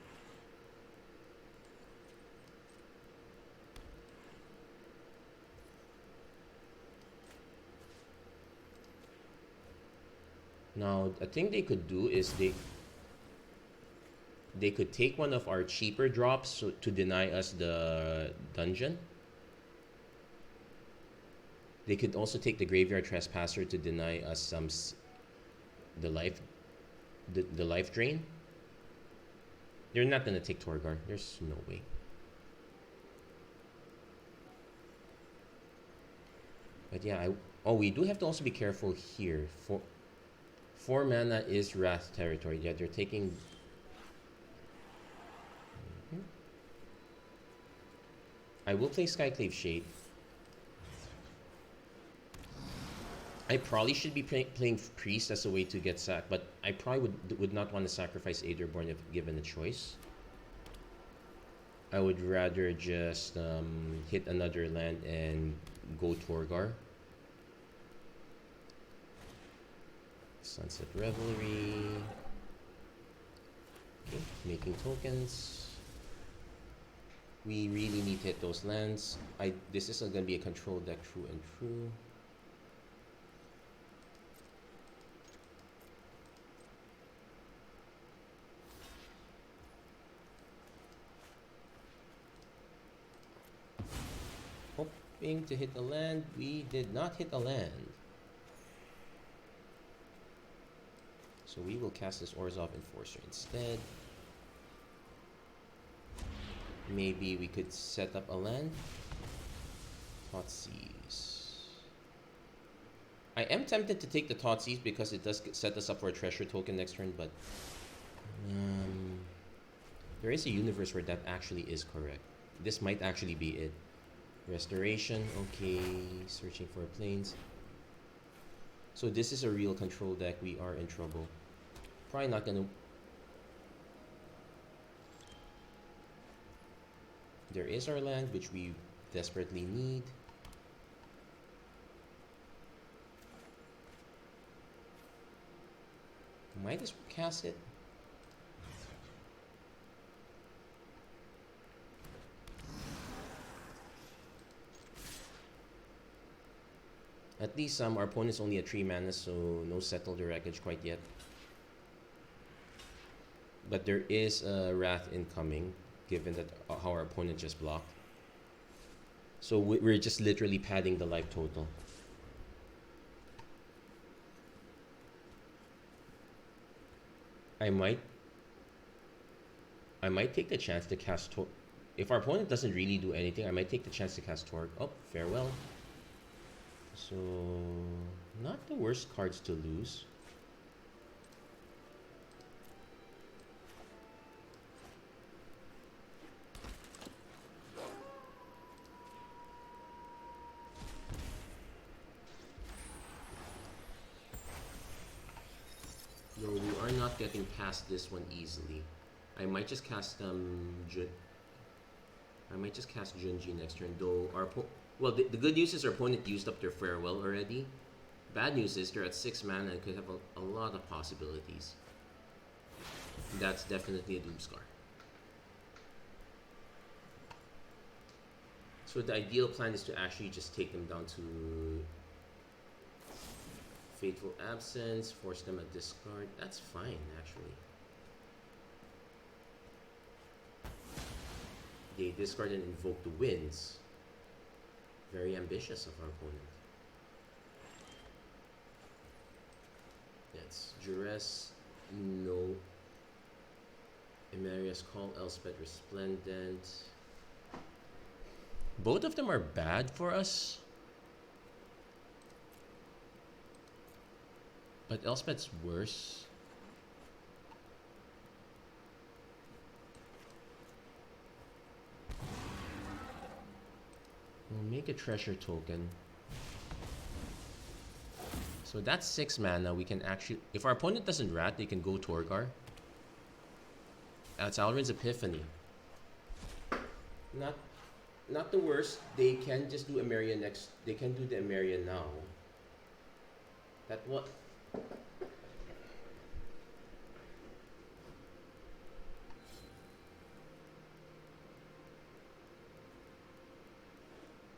Now, a thing they could do is they could take one of our cheaper drops to deny us the dungeon. They could also take the Graveyard Trespasser to deny us the life drain. They're not gonna take Torgaar. There's no way. But yeah, we do have to also be careful here. 4 mana is Wrath territory. Yeah, they're taking. Mhm. I will play Skyclave Shade. I probably should be playing Priest as a way to get sacked, but I probably would not want to sacrifice Aetherborn if given a choice. I would rather just hit another land and go Torgaar. Sunset Revelry. Okay, making tokens. We really need to hit those lands. This isn't gonna be a control deck true and true. Hoping to hit a land. We did not hit a land. So we will cast this Orzhov Enforcer instead. Maybe we could set up a land. Thoughtseize. I am tempted to take the Thoughtseize because it does set us up for a treasure token next turn, but there is a universe where that actually is correct. This might actually be it. Restoration, okay. Searching for planes. So this is a real control deck. We are in trouble. Probably not gonna. There is our land, which we desperately need. Might as well cast it. At least our opponent's only at 3 mana, so no Settle the Wreckage quite yet. But there is a Wrath incoming, given that how our opponent just blocked. So we're just literally padding the life total. I might take the chance to cast Torque. If our opponent doesn't really do anything, I might take the chance to cast Torque. Oh, farewell. So, not the worst cards to lose. No, we are not getting past this one easily. I might just cast Junji next turn, though our well, the good news is our opponent used up their farewell already. Bad news is they're at 6 mana and could have a lot of possibilities. That's definitely a Doomscar. So the ideal plan is to actually just take them down to Fateful Absence, force them a discard. That's fine, actually. They discard and invoke the winds. Very ambitious of our opponent. That's Duress, no. Emeria's Call, Elspeth Resplendent. Both of them are bad for us. But Elspeth's worse. We'll make a treasure token. So that's 6 mana. We can actually, if our opponent doesn't rat, they can go Torgaar. That's Alrund's Epiphany. Not the worst. They can just do Emeria next. They can do the Emeria now. That what?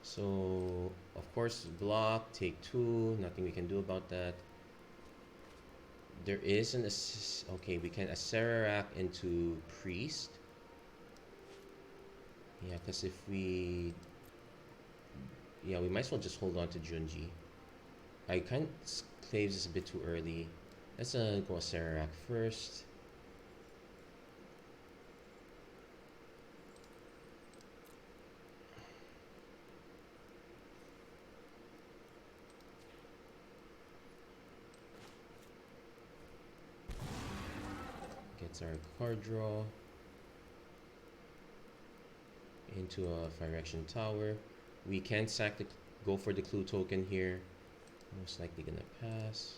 So, of course, block, take 2, nothing we can do about that. There is an okay, we can Acererak into Priest. Yeah, because if we... Yeah, we might as well just hold on to Junji. I kind of... Claves is a bit too early. Let's go Acererak first. That's our card draw. Into a Phyrexian Tower. We can sack the, go for the clue token here. Most likely gonna pass.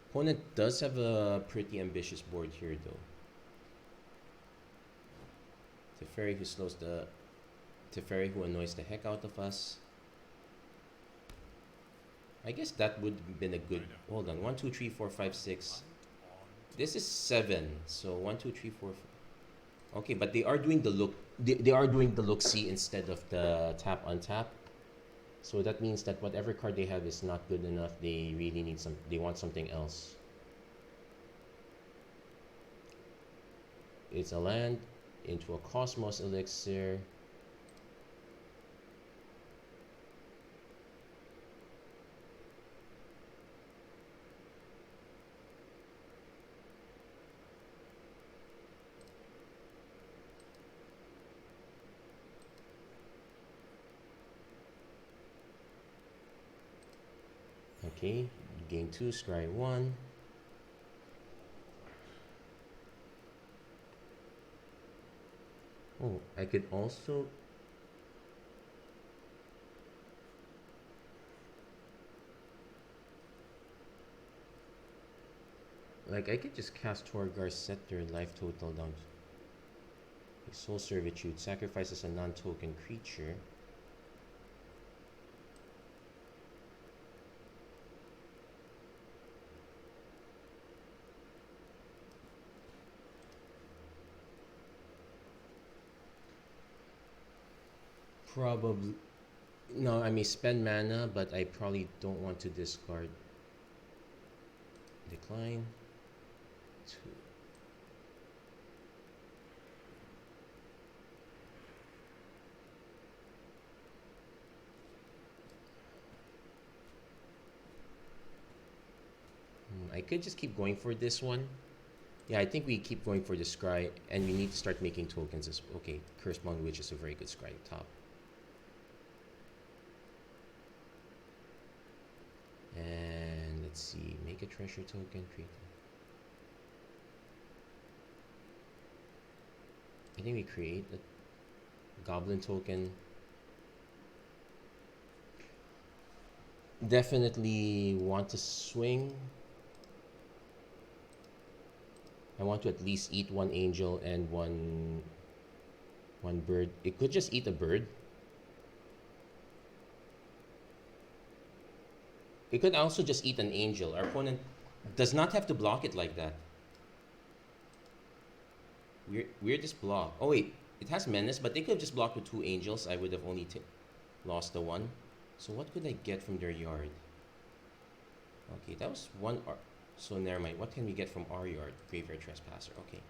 Opponent does have a pretty ambitious board here though. Teferi who slows the... Teferi who annoys the heck out of us. I guess that would have been a good... Hold on. 1, 2, 3, 4, 5, 6. This is 7. So 1, 2, 3, 4, 5. Okay, but they are doing the look... They are doing the look-see instead of the tap-untap. So that means that whatever card they have is not good enough. They really need some... They want something else. It's a land into a Cosmos Elixir. Okay, gain 2, scry 1. Oh, I could also... Like, I could just cast Torgaar, set their life total down to Soul Servitude, sacrifices a non-token creature. Probably... No, I may spend mana, but I probably don't want to discard. Decline. 2. I could just keep going for this one. Yeah, I think we keep going for the scry, and we need to start making tokens. Okay, Curse-bound Witch is a very good scry top. And let's see, make a treasure token, create. I think we create a goblin token. Definitely want to swing. I want to at least eat one angel and one bird. It could just eat a bird. It could also just eat an angel. Our opponent does not have to block it like that. Weirdest block. Oh wait, it has menace, but they could have just blocked with 2 angels. I would have only lost the 1. So what could I get from their yard? Okay, that was 1. So never mind. What can we get from our yard? Graveyard Trespasser. Okay.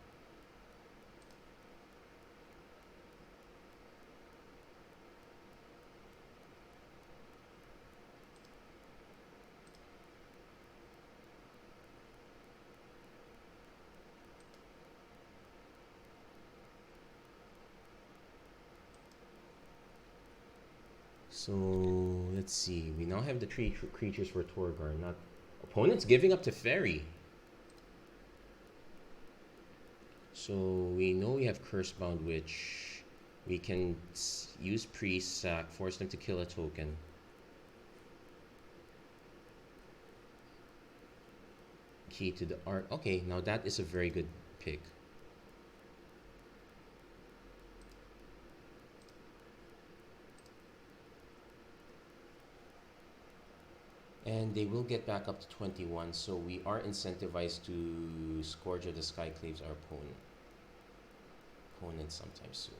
So let's see. We now have the 3 creatures for Torgaar. Not opponent's giving up to Fairy. So we know we have Curse-bound Witch. We can use Priest, sack, force them to kill a token. Key to the art. Okay, now that is a very good pick. And they will get back up to 21, so we are incentivized to Scourge of the Skyclaves our opponent sometime soon.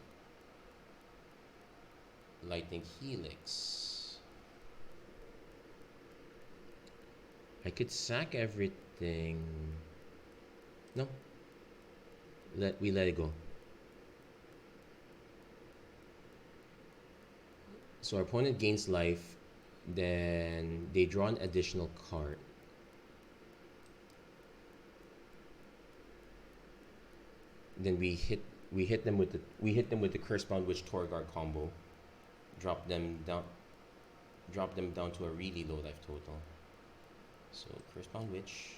Lightning Helix. I could sack everything. No. We let it go. So our opponent gains life. Then they draw an additional card. Then we hit them with the Curse-bound Witch Torgaar combo. Drop them down to a really low life total. So Curse-bound Witch,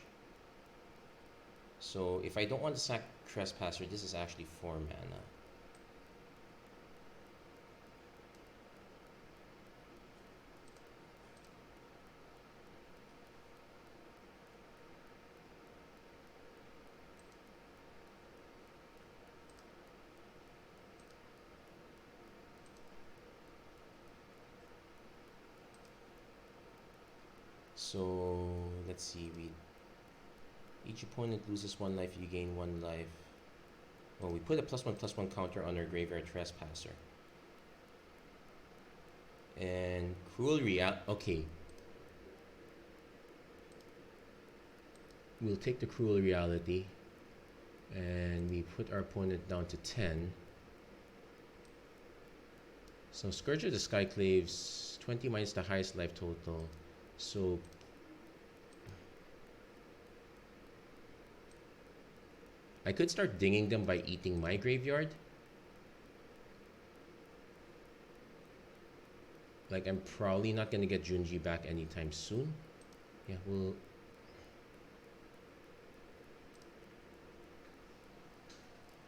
So if I don't want to sack Trespasser, this is actually 4 mana. So let's see, each opponent loses 1 life, you gain 1 life. Well, we put a +1/+1 counter on our Graveyard Trespasser. And Cruel Reality, okay. We'll take the Cruel Reality and we put our opponent down to 10. So Scourge of the Skyclaves, 20 minus the highest life total. So I could start dinging them by eating my graveyard. Like, I'm probably not going to get Junji back anytime soon. Yeah, we'll...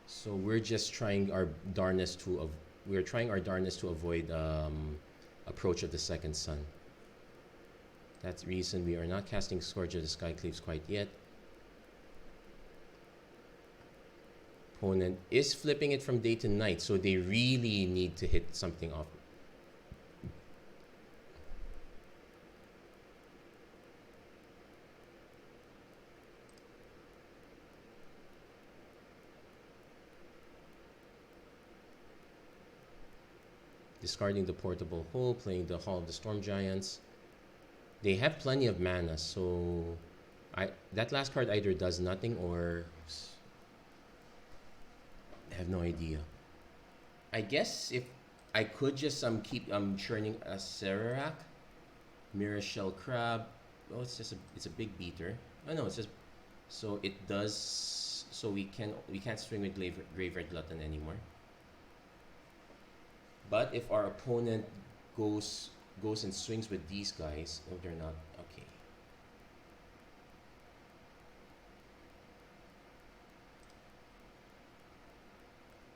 So we're just trying our darnest to... We're trying our darnest to avoid approach of the second sun. That's the reason we are not casting Scourge of the Skyclaves quite yet. Opponent is flipping it from day to night, so they really need to hit something off. Discarding the Portable Hole, playing the Hall of the Storm Giants. They have plenty of mana, so that last card either does nothing or I have no idea. I guess if I could just keep churning a Serarak, Mirror Shell Crab. Oh, it's a big beater. Oh no, it's just so it does. So we can't swing with Graveyard Glutton anymore. But if our opponent goes and swings with these guys, oh, they're not okay.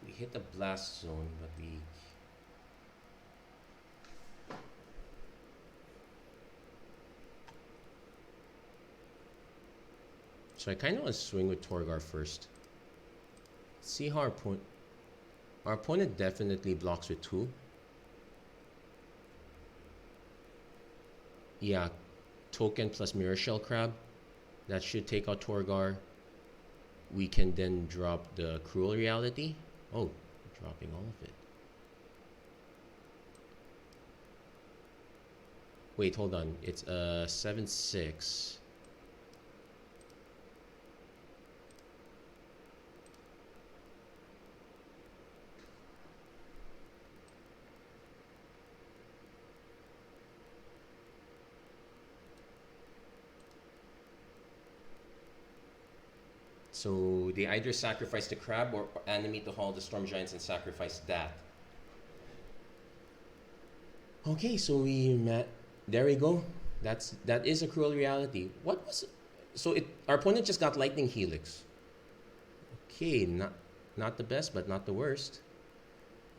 We hit the blast zone, but we... So I kind of want to swing with Torgaar first. See how our opponent definitely blocks with 2. Yeah, token plus Mirror Shell Crab. That should take out Torgaar. We can then drop the Cruel Reality. Oh, dropping all of it. Wait, hold on. It's a 7/6. So they either sacrifice the crab or animate the Hall of the Storm Giants and sacrifice that. Okay, so there we go. That is a Cruel Reality. What was so our opponent just got Lightning Helix. Okay, not the best, but not the worst.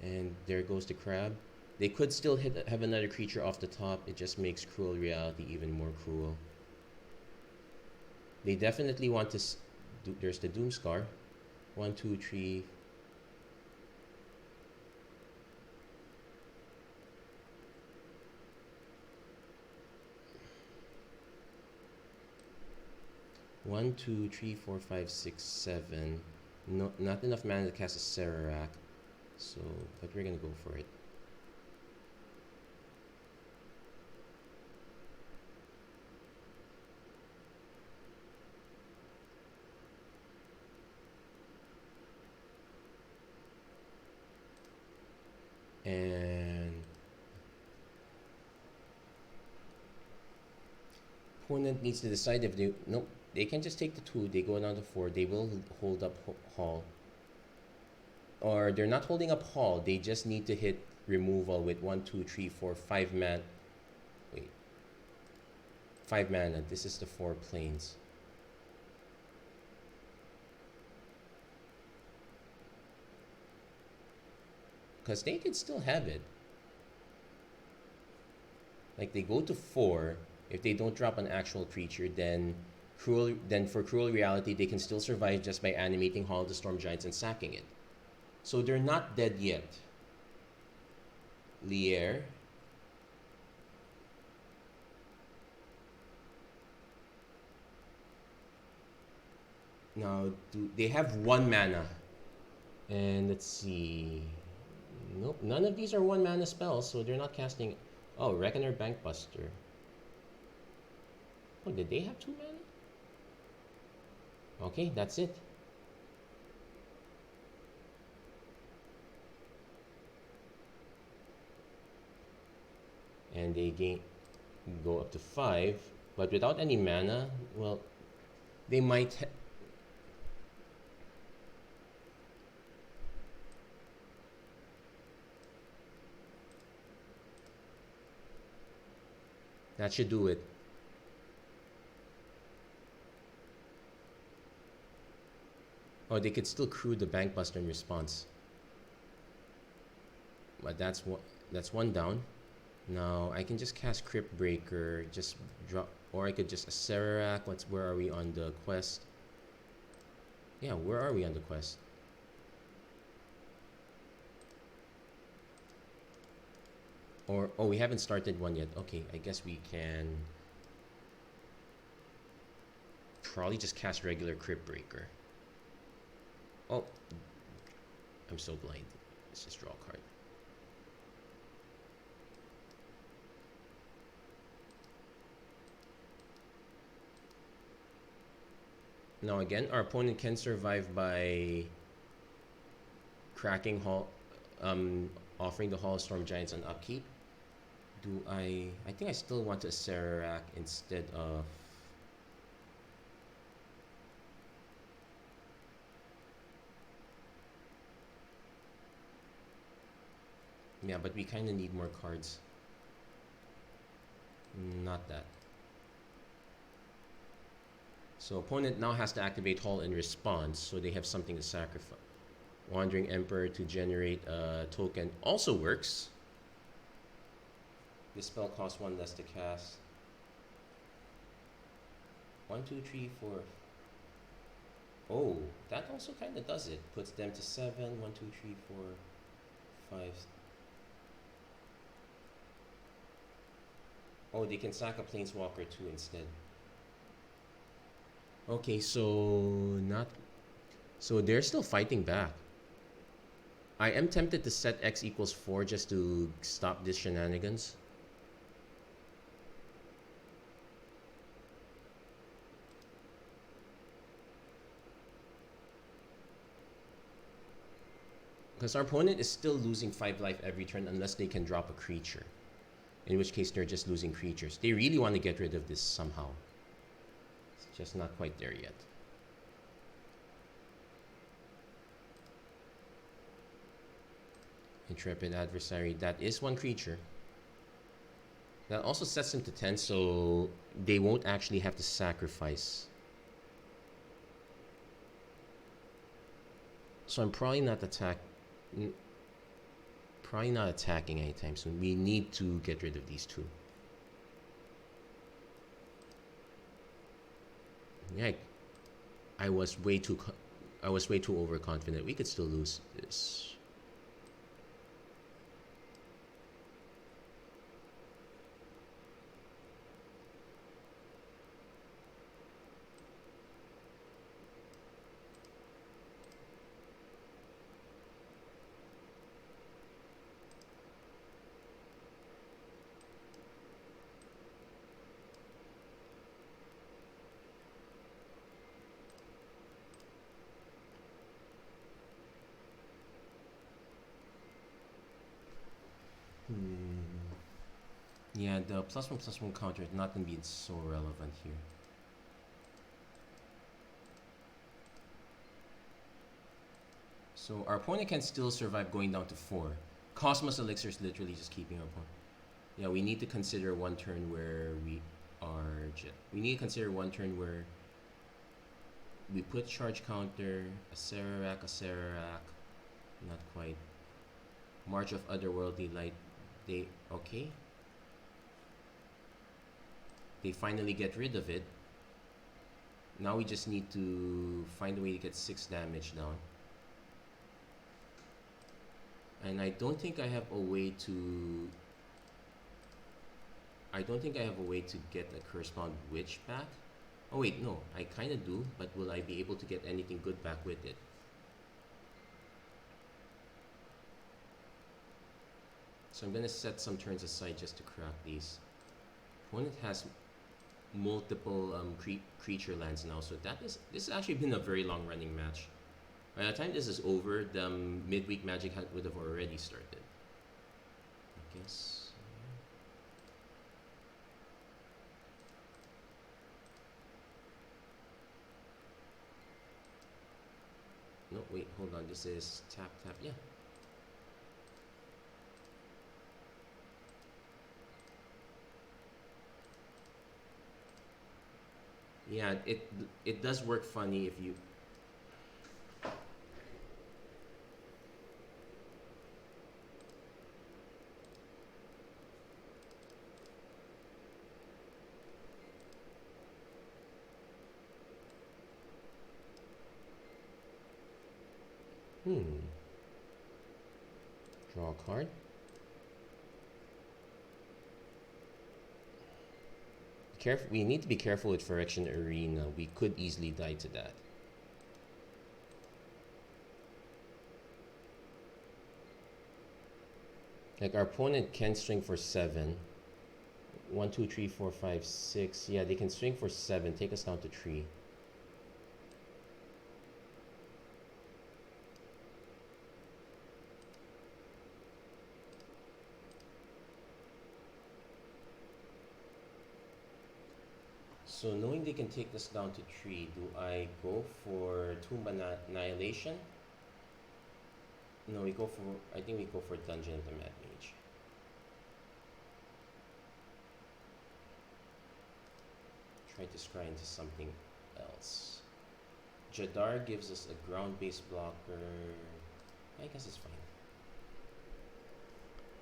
And there goes the crab. They could still have another creature off the top. It just makes Cruel Reality even more cruel. They definitely want to. There's the Doomscar. 1, 2, 3. One, 2, 3, 4, 5, 6, 7. No, not enough mana to cast a Serarak. So, but we're gonna go for it. And opponent needs to decide if they can just take the 2. They go down to 4. They will hold up Hall, or they're not holding up Hall. They just need to hit removal with 1, 2, 3, 4, 5 mana. Wait, 5 mana. This is the 4 planes. because they could still have it. Like they go to 4. If they don't drop an actual creature, then for Cruel Reality they can still survive just by animating Hall of the Storm Giants and sacking it. So they're not dead yet. Lier. Now, they have 1 mana. And let's see. Nope, none of these are 1 mana spells, so they're not casting. Oh, Reckoner Bankbuster. Oh, did they have 2 mana? Okay, that's it. And they go up to 5, but without any mana, well, they might. That should do it. Oh, they could still crew the Bankbuster in response. But that's 1 down. Now I can just cast Crypt Breaker, just drop, or I could just Acererak. Where are we on the quest? Yeah, where are we on the quest? Or, oh, we haven't started one yet. Okay, I guess we can probably just cast regular Crypt Breaker. Oh, I'm so blind. Let's just draw a card. Now again, our opponent can survive by cracking offering the Hall of Storm Giants on upkeep. I think I still want to Acererak instead of. Yeah, but we kind of need more cards. Not that. So opponent now has to activate Hall in response, so they have something to sacrifice. Wandering Emperor to generate a token also works. This spell costs 1 less to cast. 1, 2, 3, 4. Oh, that also kind of does it. Puts them to 7. 1, 2, 3, 4, 5. Oh, they can sack a Planeswalker too instead. Okay, so they're still fighting back. I am tempted to set X equals 4 just to stop this shenanigans. Because our opponent is still losing 5 life every turn unless they can drop a creature. In which case they're just losing creatures. They really want to get rid of this somehow. It's just not quite there yet. Intrepid Adversary, that is 1 creature. That also sets them to 10, so they won't actually have to sacrifice. So I'm probably not attacking anytime soon. We need to get rid of these 2. Yeah, I was way too overconfident. We could still lose this. Yeah, the +1/+1 counter is not going to be so relevant here. So our opponent can still survive going down to 4. Cosmos Elixir is literally just keeping our opponent. Yeah, we need to consider one turn where we need to consider one turn where we put charge counter, Acererak, not quite. March of Otherworldly Light. They okay. They finally get rid of it. Now we just need to find a way to get 6 damage down. And I don't think I have a way to... I don't think I have a way to get a Cursebound Witch back. Oh wait, no. I kind of do, but will I be able to get anything good back with it? So I'm going to set some turns aside just to crack these. Opponent has multiple creature lands now, so this has actually been a very long running match. By the time this is over, the midweek Magic would have already started. I guess. No, wait, hold on. This is tap, tap, yeah. Yeah, it does work funny if you... Draw a card. We need to be careful with Phyrexian Arena. We could easily die to that. Like, our opponent can swing for 7. 1, 2, 3, 4, 5, 6. Yeah, they can swing for 7. Take us down to 3. So knowing they can take this down to 3, do I go for Tomb Annihilation? No, I think we go for Dungeon of the Mad Mage. Try to scry into something else. Jadar gives us a ground-based blocker. I guess it's fine.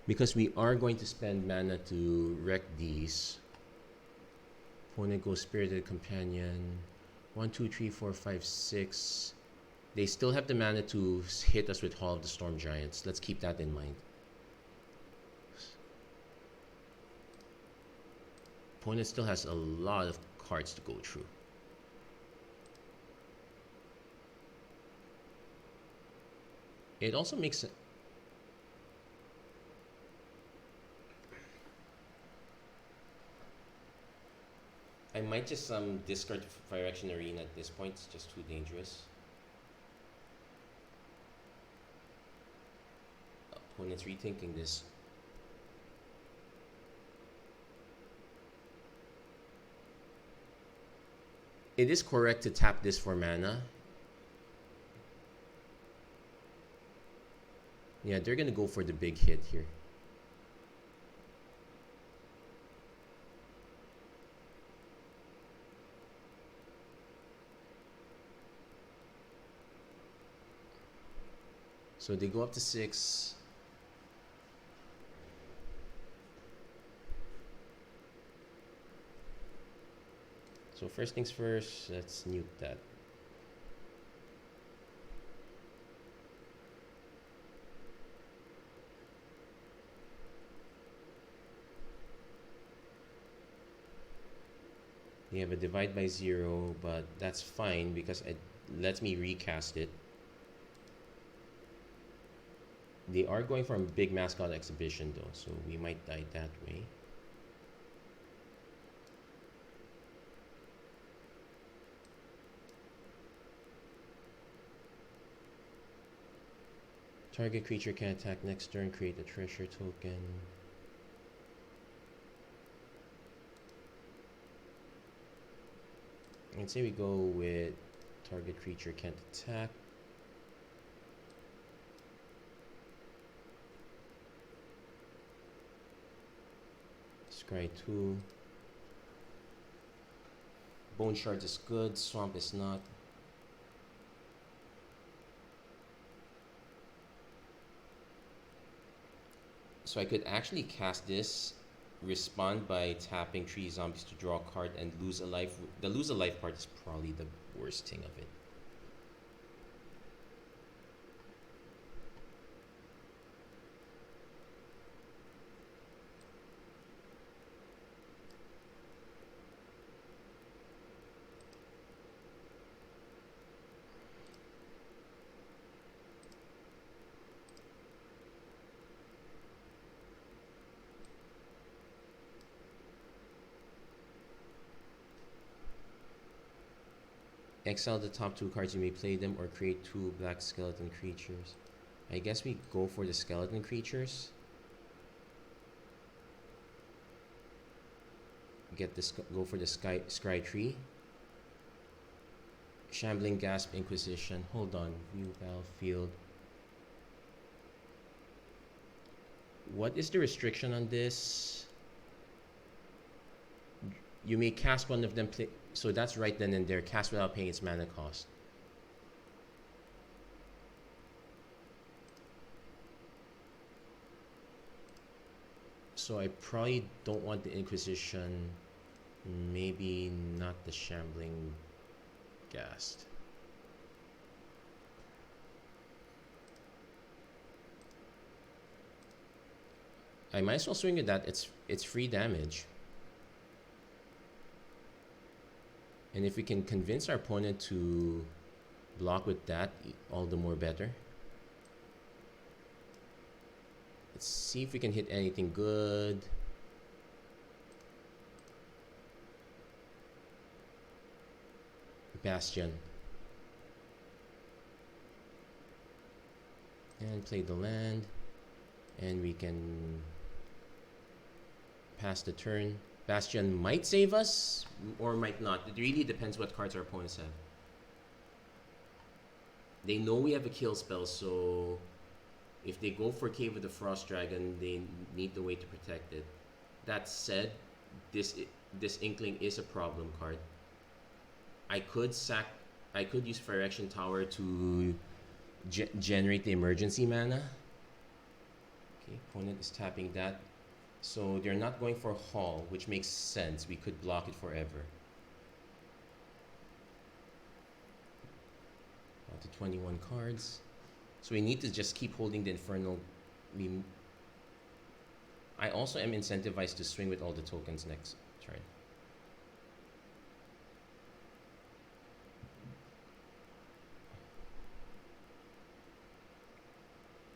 Because we are going to spend mana to wreck these. Opponent goes Spirited Companion. 1, 2, 3, 4, 5, 6. They still have the mana to hit us with Hall of the Storm Giants. Let's keep that in mind. Opponent still has a lot of cards to go through. It also makes it... I might just discard Phyrexian Arena at this point. It's just too dangerous. Opponent's rethinking this. It is correct to tap this for mana. Yeah, they're gonna go for the big hit here. So they go up to 6. So first things first, let's nuke that. We have a divide by 0, but that's fine because it lets me recast it. They are going for a big mascot exhibition though, so we might die that way. Target creature can attack next turn, create a treasure token. I'd say we go with target creature can't attack. Scry 2. Bone Shard is good, Swamp is not. So I could actually cast this, respond by tapping 3 zombies to draw a card and lose a life. The lose a life part is probably the worst thing of it. Exile the top 2 cards, you may play them or create 2 black skeleton creatures. I guess we go for the skeleton creatures. Go for the scry tree. Shambling Gasp Inquisition. Hold on. View battlefield. What is the restriction on this? You may cast one of them. So that's right then and there. Cast without paying its mana cost. So I probably don't want the Inquisition. Maybe not the Shambling Ghast. I might as well swing with that. It's free damage. And if we can convince our opponent to block with that, all the more better. Let's see if we can hit anything good. Bastion. And play the land. And we can pass the turn. Bastion might save us, or might not. It really depends what cards our opponents have. They know we have a kill spell, so if they go for Cave of the Frost Dragon, they need the way to protect it. That said, this Inkling is a problem card. I could use Fire Action Tower to generate the emergency mana. Okay, opponent is tapping that. So they're not going for Haul, which makes sense. We could block it forever. Out to 21 cards. So we need to just keep holding the Infernal. I also am incentivized to swing with all the tokens next turn.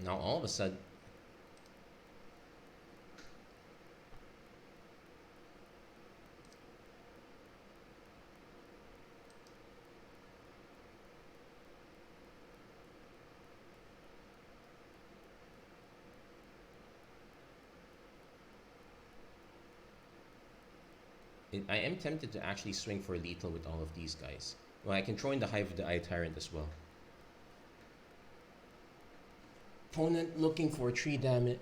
Now all of a sudden, I am tempted to actually swing for lethal with all of these guys. Well, I can throw in the Hive of the Eye Tyrant as well. Opponent looking for 3 damage.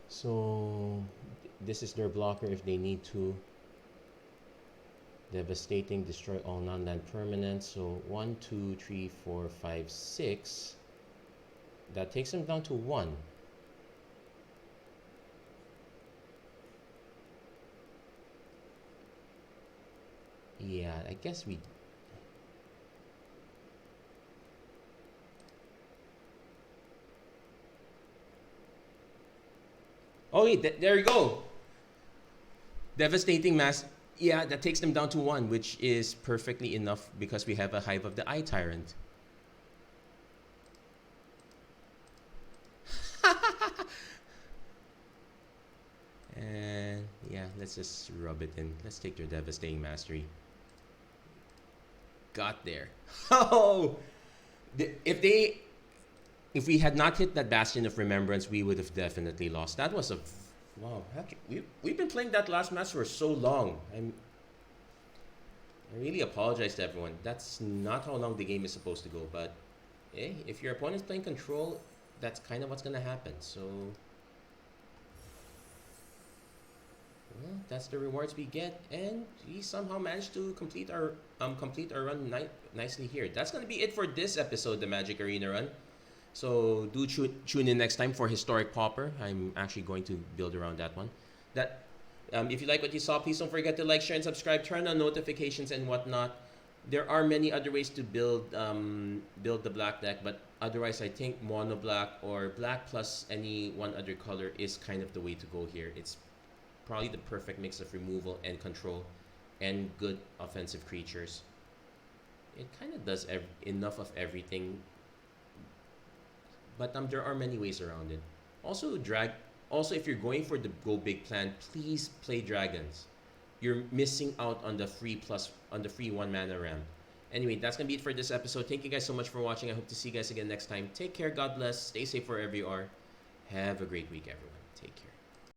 So this is their blocker if they need to. Devastating, destroy all non-land permanents. So 1, 2, 3, 4, 5, 6. That takes them down to 1. Yeah, I guess we... Oh wait, there you go. Devastating mass. Yeah, that takes them down to 1, which is perfectly enough because we have a Hive of the Eye Tyrant. And yeah, let's just rub it in. Let's take their Devastating Mastery. Got there. Oh! If we had not hit that Bastion of Remembrance, we would have definitely lost. That was a... Wow. We've been playing that last match for so long. I really apologize to everyone. That's not how long the game is supposed to go. But hey, if your opponent's playing control, that's kind of what's going to happen. So... Well, that's the rewards we get, and we somehow managed to complete our run nicely here. That's going to be it for this episode, the Magic Arena Run. So do tune in next time for Historic Pauper. I'm actually going to build around that one. If you like what you saw, please don't forget to like, share, and subscribe. Turn on notifications and whatnot. There are many other ways to build the black deck, but otherwise I think mono black or black plus any one other color is kind of the way to go here. It's probably the perfect mix of removal and control and good offensive creatures. It kind of does enough of everything, but there are many ways around it. Also, if you're going for the go big plan, please play dragons. You're missing out on the free 1 mana ramp. Anyway, that's gonna be it for this episode. Thank you guys so much for watching. I hope to see you guys again next time. Take care, God bless, stay safe wherever you are. Have a great week, everyone. Take care.